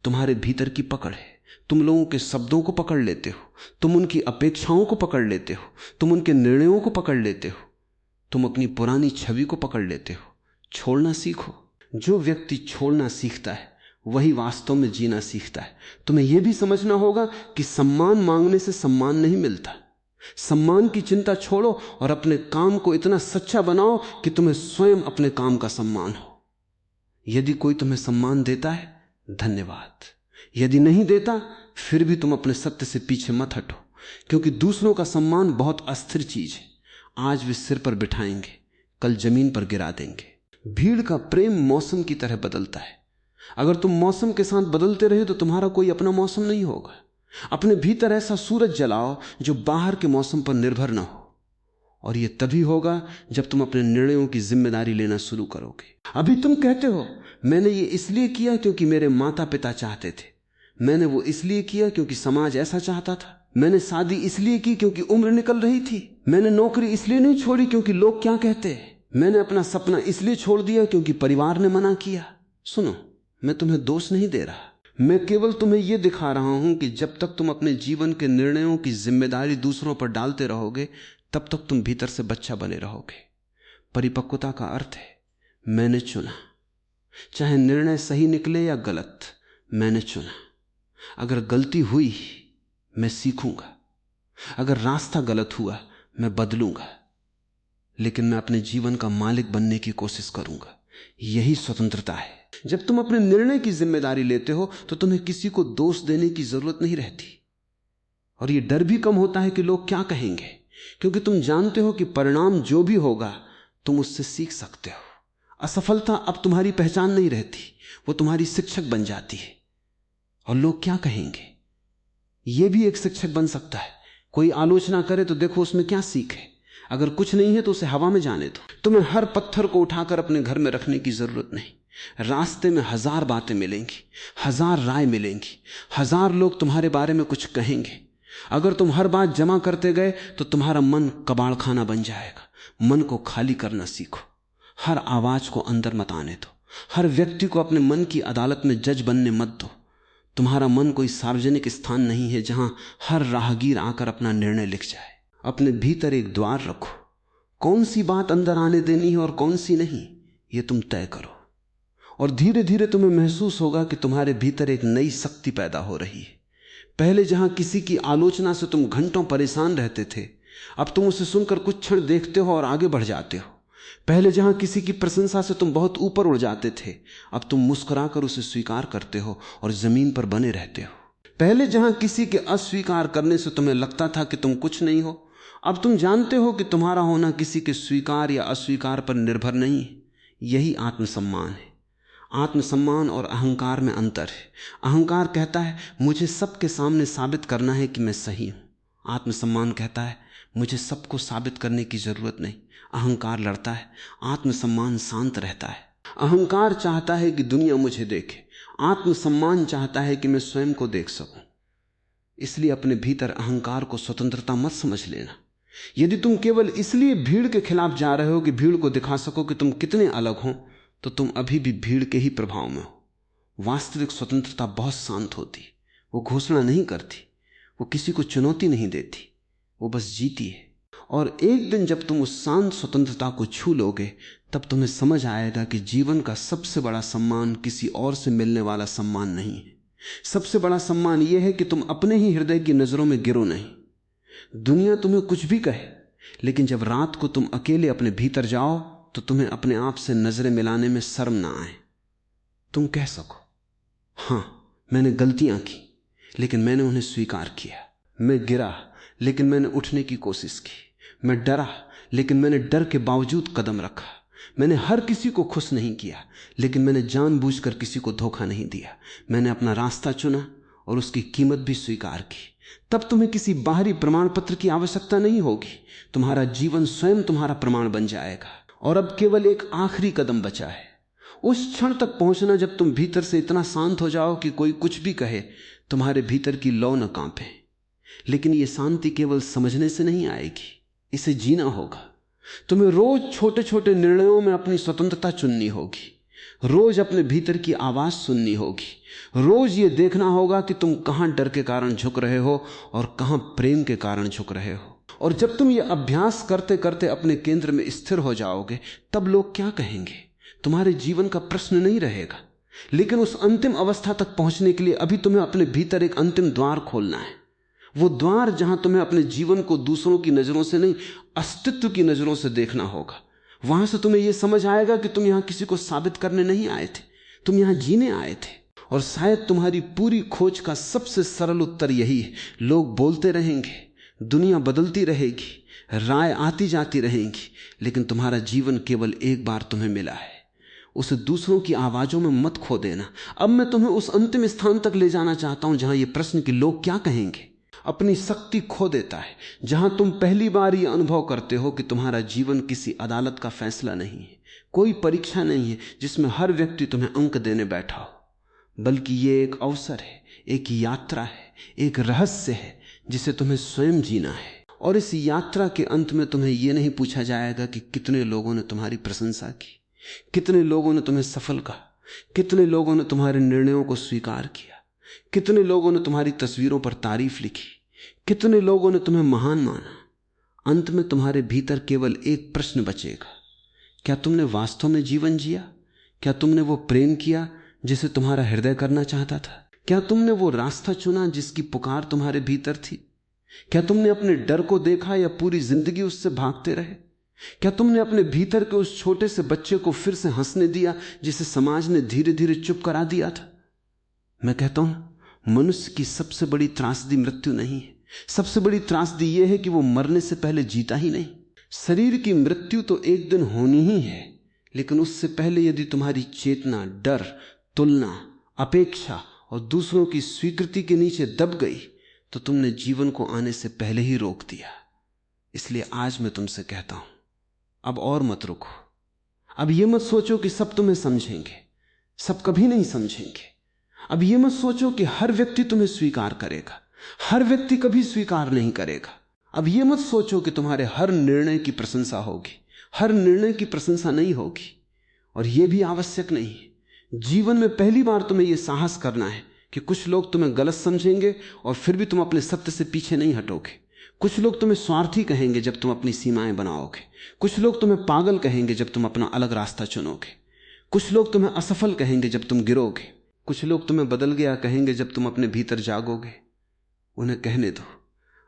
तुम्हारे भीतर की पकड़ है। तुम लोगों के शब्दों को पकड़ लेते हो, तुम उनकी अपेक्षाओं को पकड़ लेते हो, तुम उनके निर्णयों को पकड़ लेते हो, तुम अपनी पुरानी छवि को पकड़ लेते हो। छोड़ना सीखो। जो व्यक्ति छोड़ना सीखता है वही वास्तव में जीना सीखता है। तुम्हें यह भी समझना होगा कि सम्मान मांगने से सम्मान नहीं मिलता। सम्मान की चिंता छोड़ो और अपने काम को इतना सच्चा बनाओ कि तुम्हें स्वयं अपने काम का सम्मान हो। यदि कोई तुम्हें सम्मान देता है, धन्यवाद। यदि नहीं देता, फिर भी तुम अपने सत्य से पीछे मत हटो, क्योंकि दूसरों का सम्मान बहुत अस्थिर चीज है। आज वे सिर पर बिठाएंगे, कल जमीन पर गिरा देंगे। भीड़ का प्रेम मौसम की तरह बदलता है। अगर तुम मौसम के साथ बदलते रहे तो तुम्हारा कोई अपना मौसम नहीं होगा। अपने भीतर ऐसा सूरज जलाओ जो बाहर के मौसम पर निर्भर ना हो, और यह तभी होगा जब तुम अपने निर्णयों की जिम्मेदारी लेना शुरू करोगे। अभी तुम कहते हो मैंने ये इसलिए किया क्योंकि मेरे माता पिता चाहते थे, मैंने वो इसलिए किया क्योंकि समाज ऐसा चाहता था, मैंने शादी इसलिए की क्योंकि उम्र निकल रही थी, मैंने नौकरी इसलिए नहीं छोड़ी क्योंकि लोग क्या कहते हैं, मैंने अपना सपना इसलिए छोड़ दिया क्योंकि परिवार ने मना किया। सुनो, मैं तुम्हें दोष नहीं दे रहा, मैं केवल तुम्हें यह दिखा रहा हूं कि जब तक तुम अपने जीवन के निर्णयों की जिम्मेदारी दूसरों पर डालते रहोगे, तब तक तुम भीतर से बच्चा बने रहोगे। परिपक्वता का अर्थ है मैंने चुना, चाहे निर्णय सही निकले या गलत, मैंने चुना। अगर गलती हुई मैं सीखूंगा, अगर रास्ता गलत हुआ मैं बदलूंगा, लेकिन मैं अपने जीवन का मालिक बनने की कोशिश करूंगा। यही स्वतंत्रता है। जब तुम अपने निर्णय की जिम्मेदारी लेते हो तो तुम्हें किसी को दोष देने की जरूरत नहीं रहती, और यह डर भी कम होता है कि लोग क्या कहेंगे, क्योंकि तुम जानते हो कि परिणाम जो भी होगा तुम उससे सीख सकते हो। असफलता अब तुम्हारी पहचान नहीं रहती, वो तुम्हारी शिक्षक बन जाती है। और लोग क्या कहेंगे, यह भी एक शिक्षक बन सकता है। कोई आलोचना करे तो देखो उसमें क्या सीख है। अगर कुछ नहीं है तो उसे हवा में जाने दो। तुम्हें हर पत्थर को उठाकर अपने घर में रखने की जरूरत नहीं। रास्ते में 1000 बातें मिलेंगी, 1000 राय मिलेंगी, 1000 लोग तुम्हारे बारे में कुछ कहेंगे। अगर तुम हर बात जमा करते गए तो तुम्हारा मन कबाड़ खाना बन जाएगा। मन को खाली करना सीखो। हर आवाज को अंदर मत आने दो। हर व्यक्ति को अपने मन की अदालत में जज बनने मत दो। तुम्हारा मन कोई सार्वजनिक स्थान नहीं है जहां हर राहगीर आकर अपना निर्णय लिख जाए। अपने भीतर एक द्वार रखो। कौन सी बात अंदर आने देनी है और कौन सी नहीं, यह तुम तय करो। और धीरे धीरे तुम्हें महसूस होगा कि तुम्हारे भीतर एक नई शक्ति पैदा हो रही है। पहले जहां किसी की आलोचना से तुम घंटों परेशान रहते थे, अब तुम उसे सुनकर कुछ क्षण देखते हो और आगे बढ़ जाते हो। पहले जहां किसी की प्रशंसा से तुम बहुत ऊपर उड़ जाते थे, अब तुम मुस्कुराकर उसे स्वीकार करते हो और जमीन पर बने रहते हो। पहले जहां किसी के अस्वीकार करने से तुम्हें लगता था कि तुम कुछ नहीं हो, अब तुम जानते हो कि तुम्हारा होना किसी के स्वीकार या अस्वीकार पर निर्भर नहीं है। यही आत्मसम्मान है। आत्मसम्मान और अहंकार में अंतर है। अहंकार कहता है मुझे सबके सामने साबित करना है कि मैं सही हूं। आत्मसम्मान कहता है मुझे सबको साबित करने की जरूरत नहीं। अहंकार लड़ता है, आत्मसम्मान शांत रहता है। अहंकार चाहता है कि दुनिया मुझे देखे, आत्मसम्मान चाहता है कि मैं स्वयं को देख सकूं। इसलिए अपने भीतर अहंकार को स्वतंत्रता मत समझ लेना। यदि तुम केवल इसलिए भीड़ के खिलाफ जा रहे हो कि भीड़ को दिखा सको कि तुम कितने अलग हो, तो तुम अभी भी भीड़ के ही प्रभाव में हो। वास्तविक स्वतंत्रता बहुत शांत होती। वो घोषणा नहीं करती, वो किसी को चुनौती नहीं देती, वो बस जीती है। और एक दिन जब तुम उस शांत स्वतंत्रता को छू लोगे, तब तुम्हें समझ आएगा कि जीवन का सबसे बड़ा सम्मान किसी और से मिलने वाला सम्मान नहीं है। सबसे बड़ा सम्मान यह है कि तुम अपने ही हृदय की नजरों में गिरो नहीं। दुनिया तुम्हें कुछ भी कहे, लेकिन जब रात को तुम अकेले अपने भीतर जाओ तो तुम्हें अपने आप से नजरें मिलाने में शर्म ना आए। तुम कह सको, हां मैंने गलतियां की, लेकिन मैंने उन्हें स्वीकार किया। मैं गिरा, लेकिन मैंने उठने की कोशिश की। मैं डरा, लेकिन मैंने डर के बावजूद कदम रखा। मैंने हर किसी को खुश नहीं किया, लेकिन मैंने जानबूझकर किसी को धोखा नहीं दिया। मैंने अपना रास्ता चुना और उसकी कीमत भी स्वीकार की। तब तुम्हें किसी बाहरी प्रमाण पत्र की आवश्यकता नहीं होगी। तुम्हारा जीवन स्वयं तुम्हारा प्रमाण बन जाएगा। और अब केवल एक आखिरी कदम बचा है, उस क्षण तक पहुंचना जब तुम भीतर से इतना शांत हो जाओ कि कोई कुछ भी कहे तुम्हारे भीतर की लौ न कांपे। लेकिन यह शांति केवल समझने से नहीं आएगी, इसे जीना होगा। तुम्हें रोज छोटे छोटे निर्णयों में अपनी स्वतंत्रता चुननी होगी। रोज अपने भीतर की आवाज सुननी होगी, रोज ये देखना होगा कि तुम कहां डर के कारण झुक रहे हो और कहां प्रेम के कारण झुक रहे हो। और जब तुम ये अभ्यास करते करते अपने केंद्र में स्थिर हो जाओगे, तब लोग क्या कहेंगे तुम्हारे जीवन का प्रश्न नहीं रहेगा। लेकिन उस अंतिम अवस्था तक पहुंचने के लिए अभी तुम्हें अपने भीतर एक अंतिम द्वार खोलना है। वो द्वार जहां तुम्हें अपने जीवन को दूसरों की नजरों से नहीं, अस्तित्व की नजरों से देखना होगा। वहां से तुम्हें यह समझ आएगा कि तुम यहां किसी को साबित करने नहीं आए थे, तुम यहां जीने आए थे। और शायद तुम्हारी पूरी खोज का सबसे सरल उत्तर यही है। लोग बोलते रहेंगे, दुनिया बदलती रहेगी, राय आती जाती रहेंगी, लेकिन तुम्हारा जीवन केवल एक बार तुम्हें मिला है। उसे दूसरों की आवाजों में मत खो देना। अब मैं तुम्हें उस अंतिम स्थान तक ले जाना चाहता हूं जहां यह प्रश्न कि लोग क्या कहेंगे अपनी शक्ति खो देता है, जहां तुम पहली बार यह अनुभव करते हो कि तुम्हारा जीवन किसी अदालत का फैसला नहीं है, कोई परीक्षा नहीं है जिसमें हर व्यक्ति तुम्हें अंक देने बैठा हो, बल्कि यह एक अवसर है, एक यात्रा है, एक रहस्य है जिसे तुम्हें स्वयं जीना है। और इस यात्रा के अंत में तुम्हें यह नहीं पूछा जाएगा कि कितने लोगों ने तुम्हारी प्रशंसा की, कितने लोगों ने तुम्हें सफल कहा, कितने लोगों ने तुम्हारे निर्णयों को स्वीकार किया, कितने लोगों ने तुम्हारी तस्वीरों पर तारीफ लिखी, कितने लोगों ने तुम्हें महान माना। अंत में तुम्हारे भीतर केवल एक प्रश्न बचेगा, क्या तुमने वास्तव में जीवन जिया? क्या तुमने वो प्रेम किया जिसे तुम्हारा हृदय करना चाहता था? क्या तुमने वो रास्ता चुना जिसकी पुकार तुम्हारे भीतर थी? क्या तुमने अपने डर को देखा या पूरी जिंदगी उससे भागते रहे? क्या तुमने अपने भीतर के उस छोटे से बच्चे को फिर से हंसने दिया जिसे समाज ने धीरे धीरे चुप करा दिया था? मैं कहता हूं मनुष्य की सबसे बड़ी त्रासदी मृत्यु नहीं है, सबसे बड़ी त्रासदी यह है कि वो मरने से पहले जीता ही नहीं। शरीर की मृत्यु तो एक दिन होनी ही है, लेकिन उससे पहले यदि तुम्हारी चेतना डर, तुलना, अपेक्षा और दूसरों की स्वीकृति के नीचे दब गई तो तुमने जीवन को आने से पहले ही रोक दिया। इसलिए आज मैं तुमसे कहता हूं, अब और मत रुको। अब यह मत सोचो कि सब तुम्हें समझेंगे, सब कभी नहीं समझेंगे। अब यह मत सोचो कि हर व्यक्ति तुम्हें स्वीकार करेगा, हर व्यक्ति कभी स्वीकार नहीं करेगा। अब यह मत सोचो कि तुम्हारे हर निर्णय की प्रशंसा होगी, हर निर्णय की प्रशंसा नहीं होगी। और यह भी आवश्यक नहीं है। जीवन में पहली बार तुम्हें यह साहस करना है कि कुछ लोग तुम्हें गलत समझेंगे और फिर भी तुम अपने सत्य से पीछे नहीं हटोगे। कुछ लोग तुम्हें स्वार्थी कहेंगे जब तुम अपनी सीमाएं बनाओगे, कुछ लोग तुम्हें पागल कहेंगे जब तुम अपना अलग रास्ता चुनोगे, कुछ लोग तुम्हें असफल कहेंगे जब तुम गिरोगे, कुछ लोग तुम्हें बदल गया कहेंगे जब तुम अपने भीतर जागोगे। उन्हें कहने दो,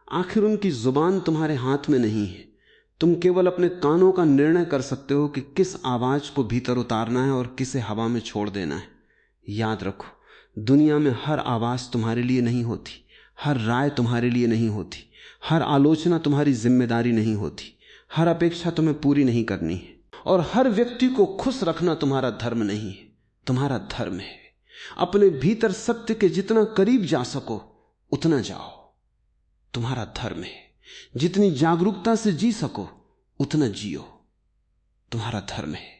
आखिर उनकी जुबान तुम्हारे हाथ में नहीं है। तुम केवल अपने कानों का निर्णय कर सकते हो कि किस आवाज को भीतर उतारना है और किसे हवा में छोड़ देना है। याद रखो, दुनिया में हर आवाज तुम्हारे लिए नहीं होती, हर राय तुम्हारे लिए नहीं होती, हर आलोचना तुम्हारी जिम्मेदारी नहीं होती, हर अपेक्षा तुम्हें पूरी नहीं करनी है, और हर व्यक्ति को खुश रखना तुम्हारा धर्म नहीं है। तुम्हारा धर्म है अपने भीतर सत्य के जितना करीब जा सको उतना जाओ। तुम्हारा धर्म है जितनी जागरूकता से जी सको उतना जियो। तुम्हारा धर्म है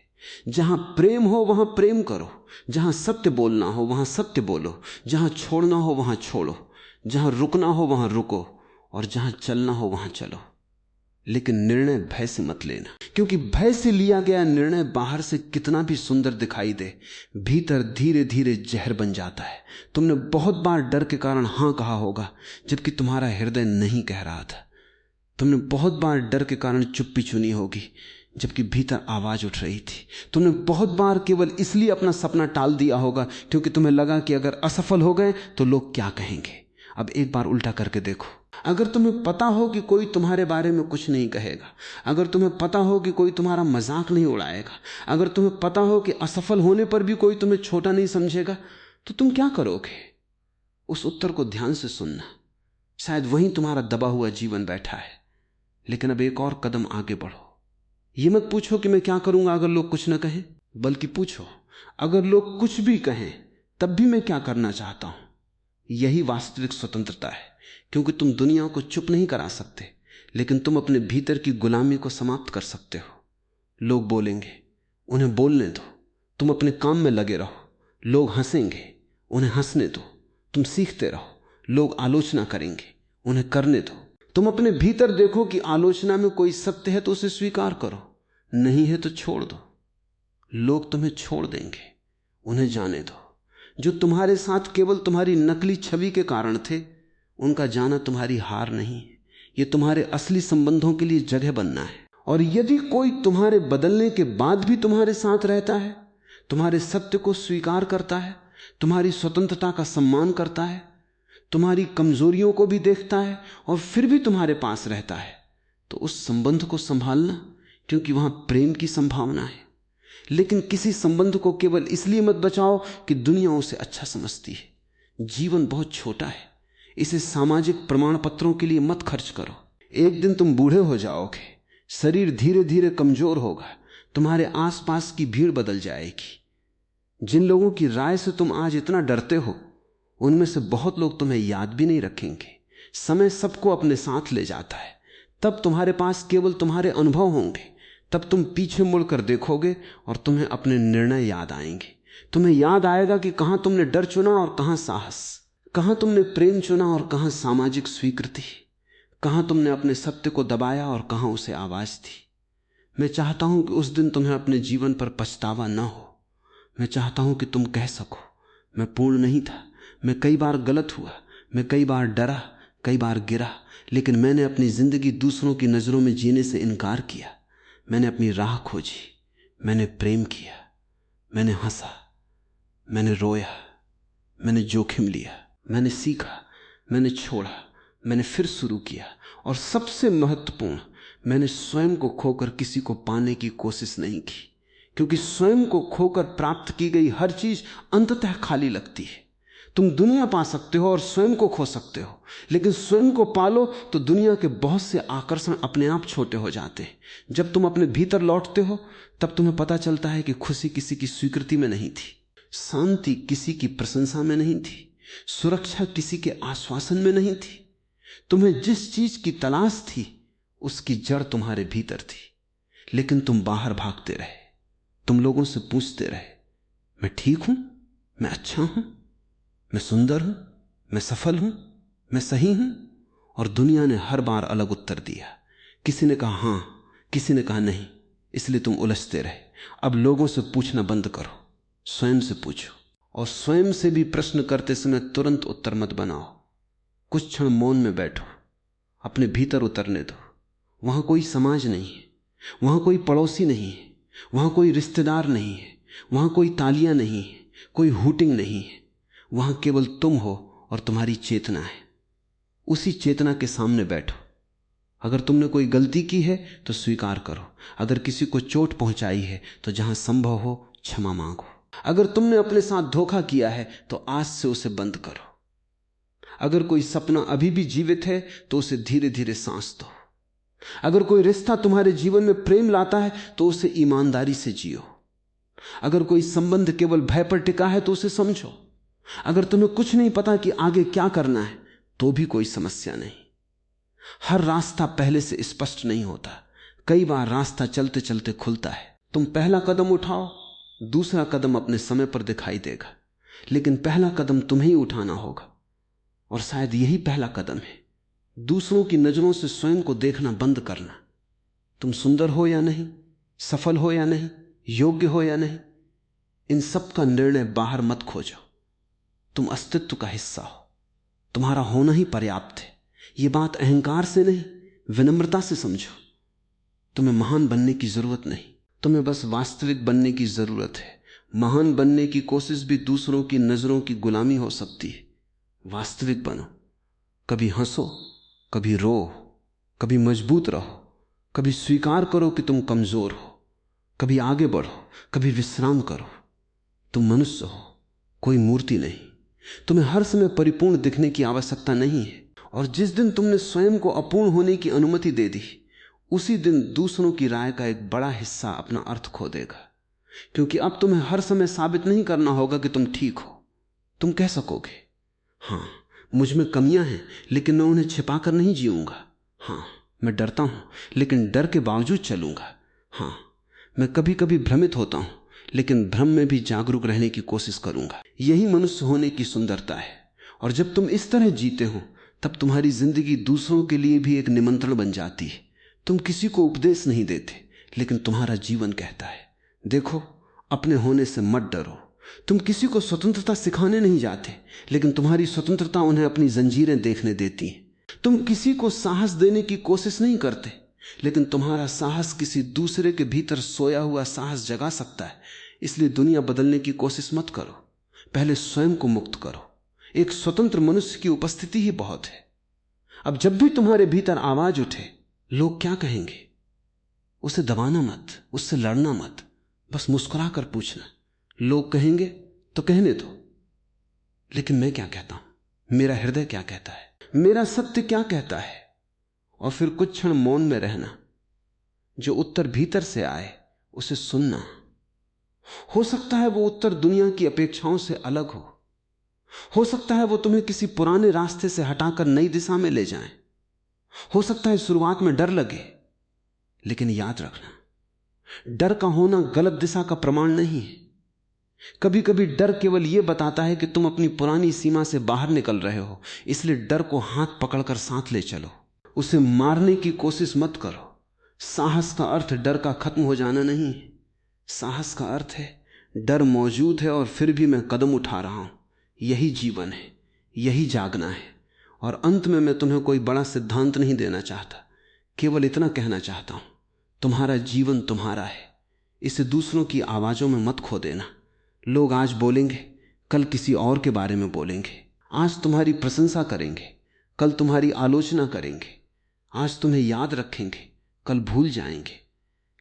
जहां प्रेम हो वहां प्रेम करो, जहां सत्य बोलना हो वहां सत्य बोलो, जहां छोड़ना हो वहां छोड़ो, जहां रुकना हो वहां रुको, और जहां चलना हो वहां चलो। लेकिन निर्णय भय से मत लेना, क्योंकि भय से लिया गया निर्णय बाहर से कितना भी सुंदर दिखाई दे, भीतर धीरे धीरे जहर बन जाता है। तुमने बहुत बार डर के कारण हां कहा होगा जबकि तुम्हारा हृदय नहीं कह रहा था। तुमने बहुत बार डर के कारण चुप्पी चुनी होगी जबकि भीतर आवाज उठ रही थी। तुमने बहुत बार केवल इसलिए अपना सपना टाल दिया होगा क्योंकि तुम्हें लगा कि अगर असफल हो गए तो लोग क्या कहेंगे। अब एक बार उल्टा करके देखो, अगर तुम्हें पता हो कि कोई तुम्हारे बारे में कुछ नहीं कहेगा, अगर तुम्हें पता हो कि कोई तुम्हारा मजाक नहीं उड़ाएगा, अगर तुम्हें पता हो कि असफल होने पर भी कोई तुम्हें छोटा नहीं समझेगा, तो तुम क्या करोगे? उस उत्तर को ध्यान से सुनना, शायद वहीं तुम्हारा दबा हुआ जीवन बैठा है। लेकिन अब एक और कदम आगे बढ़ो। ये मत पूछो कि मैं क्या करूंगा अगर लोग कुछ न कहें, बल्कि पूछो अगर लोग कुछ भी कहें तब भी मैं क्या करना चाहता हूं। यही वास्तविक स्वतंत्रता है, क्योंकि तुम दुनिया को चुप नहीं करा सकते, लेकिन तुम अपने भीतर की गुलामी को समाप्त कर सकते हो। लोग बोलेंगे, उन्हें बोलने दो, तुम अपने काम में लगे रहो। लोग हंसेंगे, उन्हें हंसने दो, तुम सीखते रहो। लोग आलोचना करेंगे, उन्हें करने दो। तुम अपने भीतर देखो कि आलोचना में कोई सत्य है तो उसे स्वीकार करो, नहीं है तो छोड़ दो। लोग तुम्हें छोड़ देंगे, उन्हें जाने दो। जो तुम्हारे साथ केवल तुम्हारी नकली छवि के कारण थे, उनका जाना तुम्हारी हार नहीं है। यह तुम्हारे असली संबंधों के लिए जगह बनना है। और यदि कोई तुम्हारे बदलने के बाद भी तुम्हारे साथ रहता है, तुम्हारे सत्य को स्वीकार करता है, तुम्हारी स्वतंत्रता का सम्मान करता है, तुम्हारी कमजोरियों को भी देखता है और फिर भी तुम्हारे पास रहता है, तो उस संबंध को संभालना, क्योंकि वहां प्रेम की संभावना है। लेकिन किसी संबंध को केवल इसलिए मत बचाओ कि दुनिया उसे अच्छा समझती है। जीवन बहुत छोटा है, इसे सामाजिक प्रमाण पत्रों के लिए मत खर्च करो। एक दिन तुम बूढ़े हो जाओगे, शरीर धीरे धीरे कमजोर होगा, तुम्हारे आसपास की भीड़ बदल जाएगी। जिन लोगों की राय से तुम आज इतना डरते हो, उनमें से बहुत लोग तुम्हें याद भी नहीं रखेंगे। समय सबको अपने साथ ले जाता है। तब तुम्हारे पास केवल तुम्हारे अनुभव होंगे। तब तुम पीछे मुड़कर देखोगे और तुम्हें अपने निर्णय याद आएंगे। तुम्हें याद आएगा कि कहां तुमने डर चुना और कहां साहस, कहां तुमने प्रेम चुना और कहां सामाजिक स्वीकृति, कहां तुमने अपने सत्य को दबाया और कहां उसे आवाज दी। मैं चाहता हूं कि उस दिन तुम्हें अपने जीवन पर पछतावा न हो। मैं चाहता हूं कि तुम कह सको, मैं पूर्ण नहीं था, मैं कई बार गलत हुआ, मैं कई बार डरा, कई बार गिरा, लेकिन मैंने अपनी जिंदगी दूसरों की नजरों में जीने से इनकार किया। मैंने अपनी राह खोजी, मैंने प्रेम किया, मैंने हंसा, मैंने रोया, मैंने जोखिम लिया, मैंने सीखा, मैंने छोड़ा, मैंने फिर शुरू किया। और सबसे महत्वपूर्ण, मैंने स्वयं को खोकर किसी को पाने की कोशिश नहीं की, क्योंकि स्वयं को खोकर प्राप्त की गई हर चीज अंततः खाली लगती है। तुम दुनिया पा सकते हो और स्वयं को खो सकते हो, लेकिन स्वयं को पालो तो दुनिया के बहुत से आकर्षण अपने आप छोटे हो जाते हैं। जब तुम अपने भीतर लौटते हो, तब तुम्हें पता चलता है कि खुशी किसी की स्वीकृति में नहीं थी, शांति किसी की प्रशंसा में नहीं थी, सुरक्षा किसी के आश्वासन में नहीं थी। तुम्हें जिस चीज की तलाश थी, उसकी जड़ तुम्हारे भीतर थी, लेकिन तुम बाहर भागते रहे। तुम लोगों से पूछते रहे, मैं ठीक हूं, मैं अच्छा हूं, मैं सुंदर हूं, मैं सफल हूं, मैं सही हूं। और दुनिया ने हर बार अलग उत्तर दिया। किसी ने कहा हां, किसी ने कहा नहीं, इसलिए तुम उलझते रहे। अब लोगों से पूछना बंद करो, स्वयं से पूछो। और स्वयं से भी प्रश्न करते समय तुरंत उत्तर मत बनाओ। कुछ क्षण मौन में बैठो, अपने भीतर उतरने दो। वहां कोई समाज नहीं है, वहां कोई पड़ोसी नहीं है, वहां कोई रिश्तेदार नहीं है, वहां कोई तालियां नहीं है, कोई हूटिंग नहीं है। वहां केवल तुम हो और तुम्हारी चेतना है। उसी चेतना के सामने बैठो। अगर तुमने कोई गलती की है तो स्वीकार करो। अगर किसी को चोट पहुंचाई है तो जहां संभव हो क्षमा मांगो। अगर तुमने अपने साथ धोखा किया है तो आज से उसे बंद करो। अगर कोई सपना अभी भी जीवित है तो उसे धीरे धीरे सांस दो। अगर कोई रिश्ता तुम्हारे जीवन में प्रेम लाता है तो उसे ईमानदारी से जियो। अगर कोई संबंध केवल भय पर टिका है तो उसे समझो। अगर तुम्हें कुछ नहीं पता कि आगे क्या करना है तो भी कोई समस्या नहीं। हर रास्ता पहले से स्पष्ट नहीं होता। कई बार रास्ता चलते चलते खुलता है। तुम पहला कदम उठाओ, दूसरा कदम अपने समय पर दिखाई देगा, लेकिन पहला कदम तुम्हें ही उठाना होगा। और शायद यही पहला कदम है, दूसरों की नजरों से स्वयं को देखना बंद करना। तुम सुंदर हो या नहीं, सफल हो या नहीं, योग्य हो या नहीं, इन सब का निर्णय बाहर मत खोजो। तुम अस्तित्व का हिस्सा हो, तुम्हारा होना ही पर्याप्त है। यह बात अहंकार से नहीं, विनम्रता से समझो। तुम्हें महान बनने की जरूरत नहीं, तुम्हें बस वास्तविक बनने की जरूरत है। महान बनने की कोशिश भी दूसरों की नजरों की गुलामी हो सकती है। वास्तविक बनो। कभी हंसो, कभी रो, कभी मजबूत रहो, कभी स्वीकार करो कि तुम कमजोर हो, कभी आगे बढ़ो, कभी विश्राम करो। तुम मनुष्य हो, कोई मूर्ति नहीं। तुम्हें हर समय परिपूर्ण दिखने की आवश्यकता नहीं है। और जिस दिन तुमने स्वयं को अपूर्ण होने की अनुमति दे दी, उसी दिन दूसरों की राय का एक बड़ा हिस्सा अपना अर्थ खो देगा। क्योंकि अब तुम्हें हर समय साबित नहीं करना होगा कि तुम ठीक हो। तुम कह सकोगे, हां मुझ में कमियां हैं, लेकिन मैं उन्हें छिपाकर नहीं जीऊंगा। हां मैं डरता हूं, लेकिन डर के बावजूद चलूंगा। हां मैं कभी कभी भ्रमित होता हूं, लेकिन भ्रम में भी जागरूक रहने की कोशिश करूंगा। यही मनुष्य होने की सुंदरता है। और जब तुम इस तरह जीते हो, तब तुम्हारी जिंदगी दूसरों के लिए भी एक निमंत्रण बन जाती है। तुम किसी को उपदेश नहीं देते, लेकिन तुम्हारा जीवन कहता है, देखो अपने होने से मत डरो। तुम किसी को स्वतंत्रता सिखाने नहीं जाते, लेकिन तुम्हारी स्वतंत्रता उन्हें अपनी जंजीरें देखने देती है। तुम किसी को साहस देने की कोशिश नहीं करते, लेकिन तुम्हारा साहस किसी दूसरे के भीतर सोया हुआ साहस जगा सकता है। इसलिए दुनिया बदलने की कोशिश मत करो, पहले स्वयं को मुक्त करो। एक स्वतंत्र मनुष्य की उपस्थिति ही बहुत है। अब जब भी तुम्हारे भीतर आवाज उठे, लोग क्या कहेंगे, उसे दबाना मत, उससे लड़ना मत, बस मुस्कुरा कर पूछना। लोग कहेंगे तो कहने दो, लेकिन मैं क्या कहता हूं, मेरा हृदय क्या कहता है, मेरा सत्य क्या कहता है। और फिर कुछ क्षण मौन में रहना। जो उत्तर भीतर से आए उसे सुनना। हो सकता है वो उत्तर दुनिया की अपेक्षाओं से अलग हो सकता है वो तुम्हें किसी पुराने रास्ते से हटाकर नई दिशा में ले जाएं। हो सकता है शुरुआत में डर लगे, लेकिन याद रखना, डर का होना गलत दिशा का प्रमाण नहीं है। कभी कभी डर केवल यह बताता है कि तुम अपनी पुरानी सीमा से बाहर निकल रहे हो। इसलिए डर को हाथ पकड़कर साथ ले चलो, उसे मारने की कोशिश मत करो। साहस का अर्थ डर का खत्म हो जाना नहीं है। साहस का अर्थ है डर मौजूद है और फिर भी मैं कदम उठा रहा हूं। यही जीवन है, यही जागना है। और अंत में मैं तुम्हें कोई बड़ा सिद्धांत नहीं देना चाहता, केवल इतना कहना चाहता हूं, तुम्हारा जीवन तुम्हारा है, इसे दूसरों की आवाजों में मत खो देना। लोग आज बोलेंगे, कल किसी और के बारे में बोलेंगे। आज तुम्हारी प्रशंसा करेंगे, कल तुम्हारी आलोचना करेंगे। आज तुम्हें याद रखेंगे, कल भूल जाएंगे।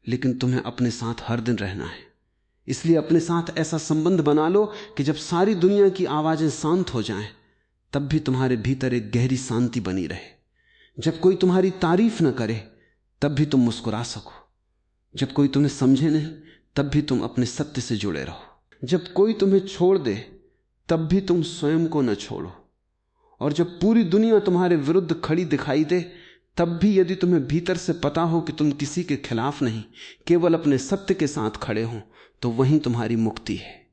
लेकिन तुम्हें अपने साथ हर दिन रहना है। इसलिए अपने साथ ऐसा संबंध बना लो कि जब सारी दुनिया की आवाजें शांत हो जाएं, तब भी तुम्हारे भीतर एक गहरी शांति बनी रहे। जब कोई तुम्हारी तारीफ न करे, तब भी तुम मुस्कुरा सको। जब कोई तुम्हें समझे नहीं, तब भी तुम अपने सत्य से जुड़े रहो। जब कोई तुम्हें छोड़ दे, तब भी तुम स्वयं को न छोड़ो। और जब पूरी दुनिया तुम्हारे विरुद्ध खड़ी दिखाई दे, तब भी यदि तुम्हें भीतर से पता हो कि तुम किसी के खिलाफ नहीं, केवल अपने सत्य के साथ खड़े हो, तो वहीं तुम्हारी मुक्ति है।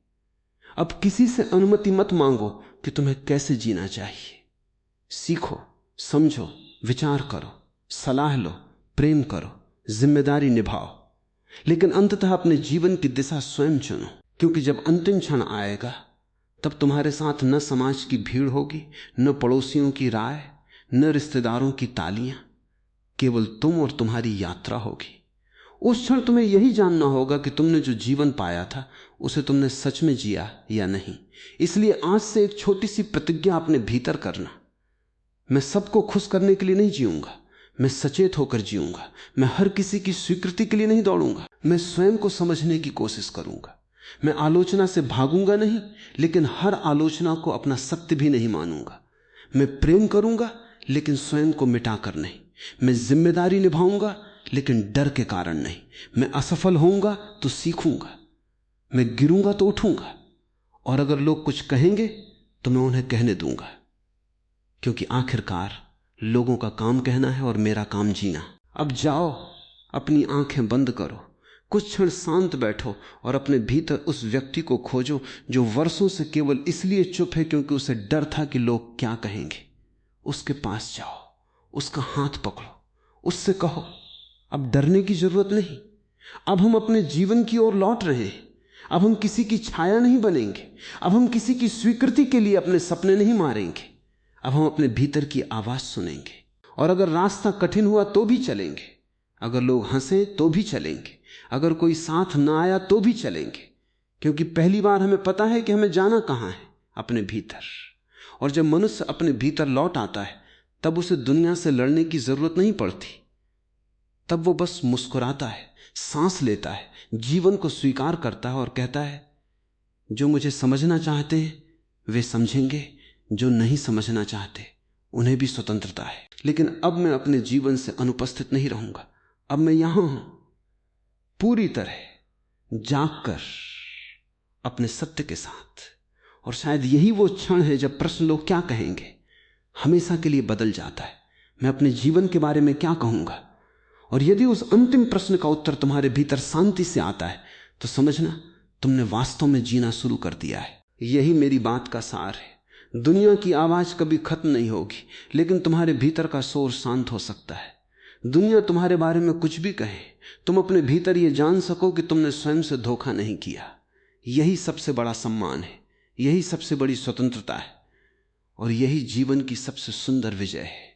अब किसी से अनुमति मत मांगो कि तुम्हें कैसे जीना चाहिए। सीखो, समझो, विचार करो, सलाह लो, प्रेम करो, जिम्मेदारी निभाओ, लेकिन अंततः अपने जीवन की दिशा स्वयं चुनो। क्योंकि जब अंतिम क्षण आएगा, तब तुम्हारे साथ न समाज की भीड़ होगी, न पड़ोसियों की राय, न रिश्तेदारों की तालियां, केवल तुम और तुम्हारी यात्रा होगी। उस क्षण तुम्हें यही जानना होगा कि तुमने जो जीवन पाया था, उसे तुमने सच में जिया या नहीं। इसलिए आज से एक छोटी सी प्रतिज्ञा अपने भीतर करना। मैं सबको खुश करने के लिए नहीं जीऊंगा, मैं सचेत होकर जीऊंगा। मैं हर किसी की स्वीकृति के लिए नहीं दौड़ूंगा, मैं स्वयं को समझने की कोशिश करूंगा। मैं आलोचना से भागूंगा नहीं, लेकिन हर आलोचना को अपना सत्य भी नहीं मानूंगा। मैं प्रेम करूंगा, लेकिन स्वयं को मिटाकर नहीं। मैं जिम्मेदारी निभाऊंगा, लेकिन डर के कारण नहीं। मैं असफल होऊंगा तो सीखूंगा, मैं गिरूंगा तो उठूंगा। और अगर लोग कुछ कहेंगे तो मैं उन्हें कहने दूंगा, क्योंकि आखिरकार लोगों का काम कहना है और मेरा काम जीना। अब जाओ, अपनी आंखें बंद करो, कुछ क्षण शांत बैठो और अपने भीतर उस व्यक्ति को खोजो जो वर्षों से केवल इसलिए चुप है क्योंकि उसे डर था कि लोग क्या कहेंगे। उसके पास जाओ, उसका हाथ पकड़ो, उससे कहो, अब डरने की जरूरत नहीं। अब हम अपने जीवन की ओर लौट रहे हैं। अब हम किसी की छाया नहीं बनेंगे। अब हम किसी की स्वीकृति के लिए अपने सपने नहीं मारेंगे। अब हम अपने भीतर की आवाज सुनेंगे। और अगर रास्ता कठिन हुआ तो भी चलेंगे, अगर लोग हंसे तो भी चलेंगे, अगर कोई साथ ना आया तो भी चलेंगे, क्योंकि पहली बार हमें पता है कि हमें जाना कहां है, अपने भीतर। और जब मनुष्य अपने भीतर लौट आता है, तब उसे दुनिया से लड़ने की जरूरत नहीं पड़ती। तब वो बस मुस्कुराता है, सांस लेता है, जीवन को स्वीकार करता है और कहता है, जो मुझे समझना चाहते हैं वे समझेंगे, जो नहीं समझना चाहते उन्हें भी स्वतंत्रता है। लेकिन अब मैं अपने जीवन से अनुपस्थित नहीं रहूंगा। अब मैं यहां हूं, पूरी तरह जागकर अपने सत्य के साथ। और शायद यही वो क्षण है जब प्रश्न लोग क्या कहेंगे हमेशा के लिए बदल जाता है। मैं अपने जीवन के बारे में क्या कहूंगा? और यदि उस अंतिम प्रश्न का उत्तर तुम्हारे भीतर शांति से आता है, तो समझना तुमने वास्तव में जीना शुरू कर दिया है। यही मेरी बात का सार है। दुनिया की आवाज कभी खत्म नहीं होगी, लेकिन तुम्हारे भीतर का शोर शांत हो सकता है। दुनिया तुम्हारे बारे में कुछ भी कहे, तुम अपने भीतर यह जान सको कि तुमने स्वयं से धोखा नहीं किया। यही सबसे बड़ा सम्मान है, यही सबसे बड़ी स्वतंत्रता है, और यही जीवन की सबसे सुंदर विजय है।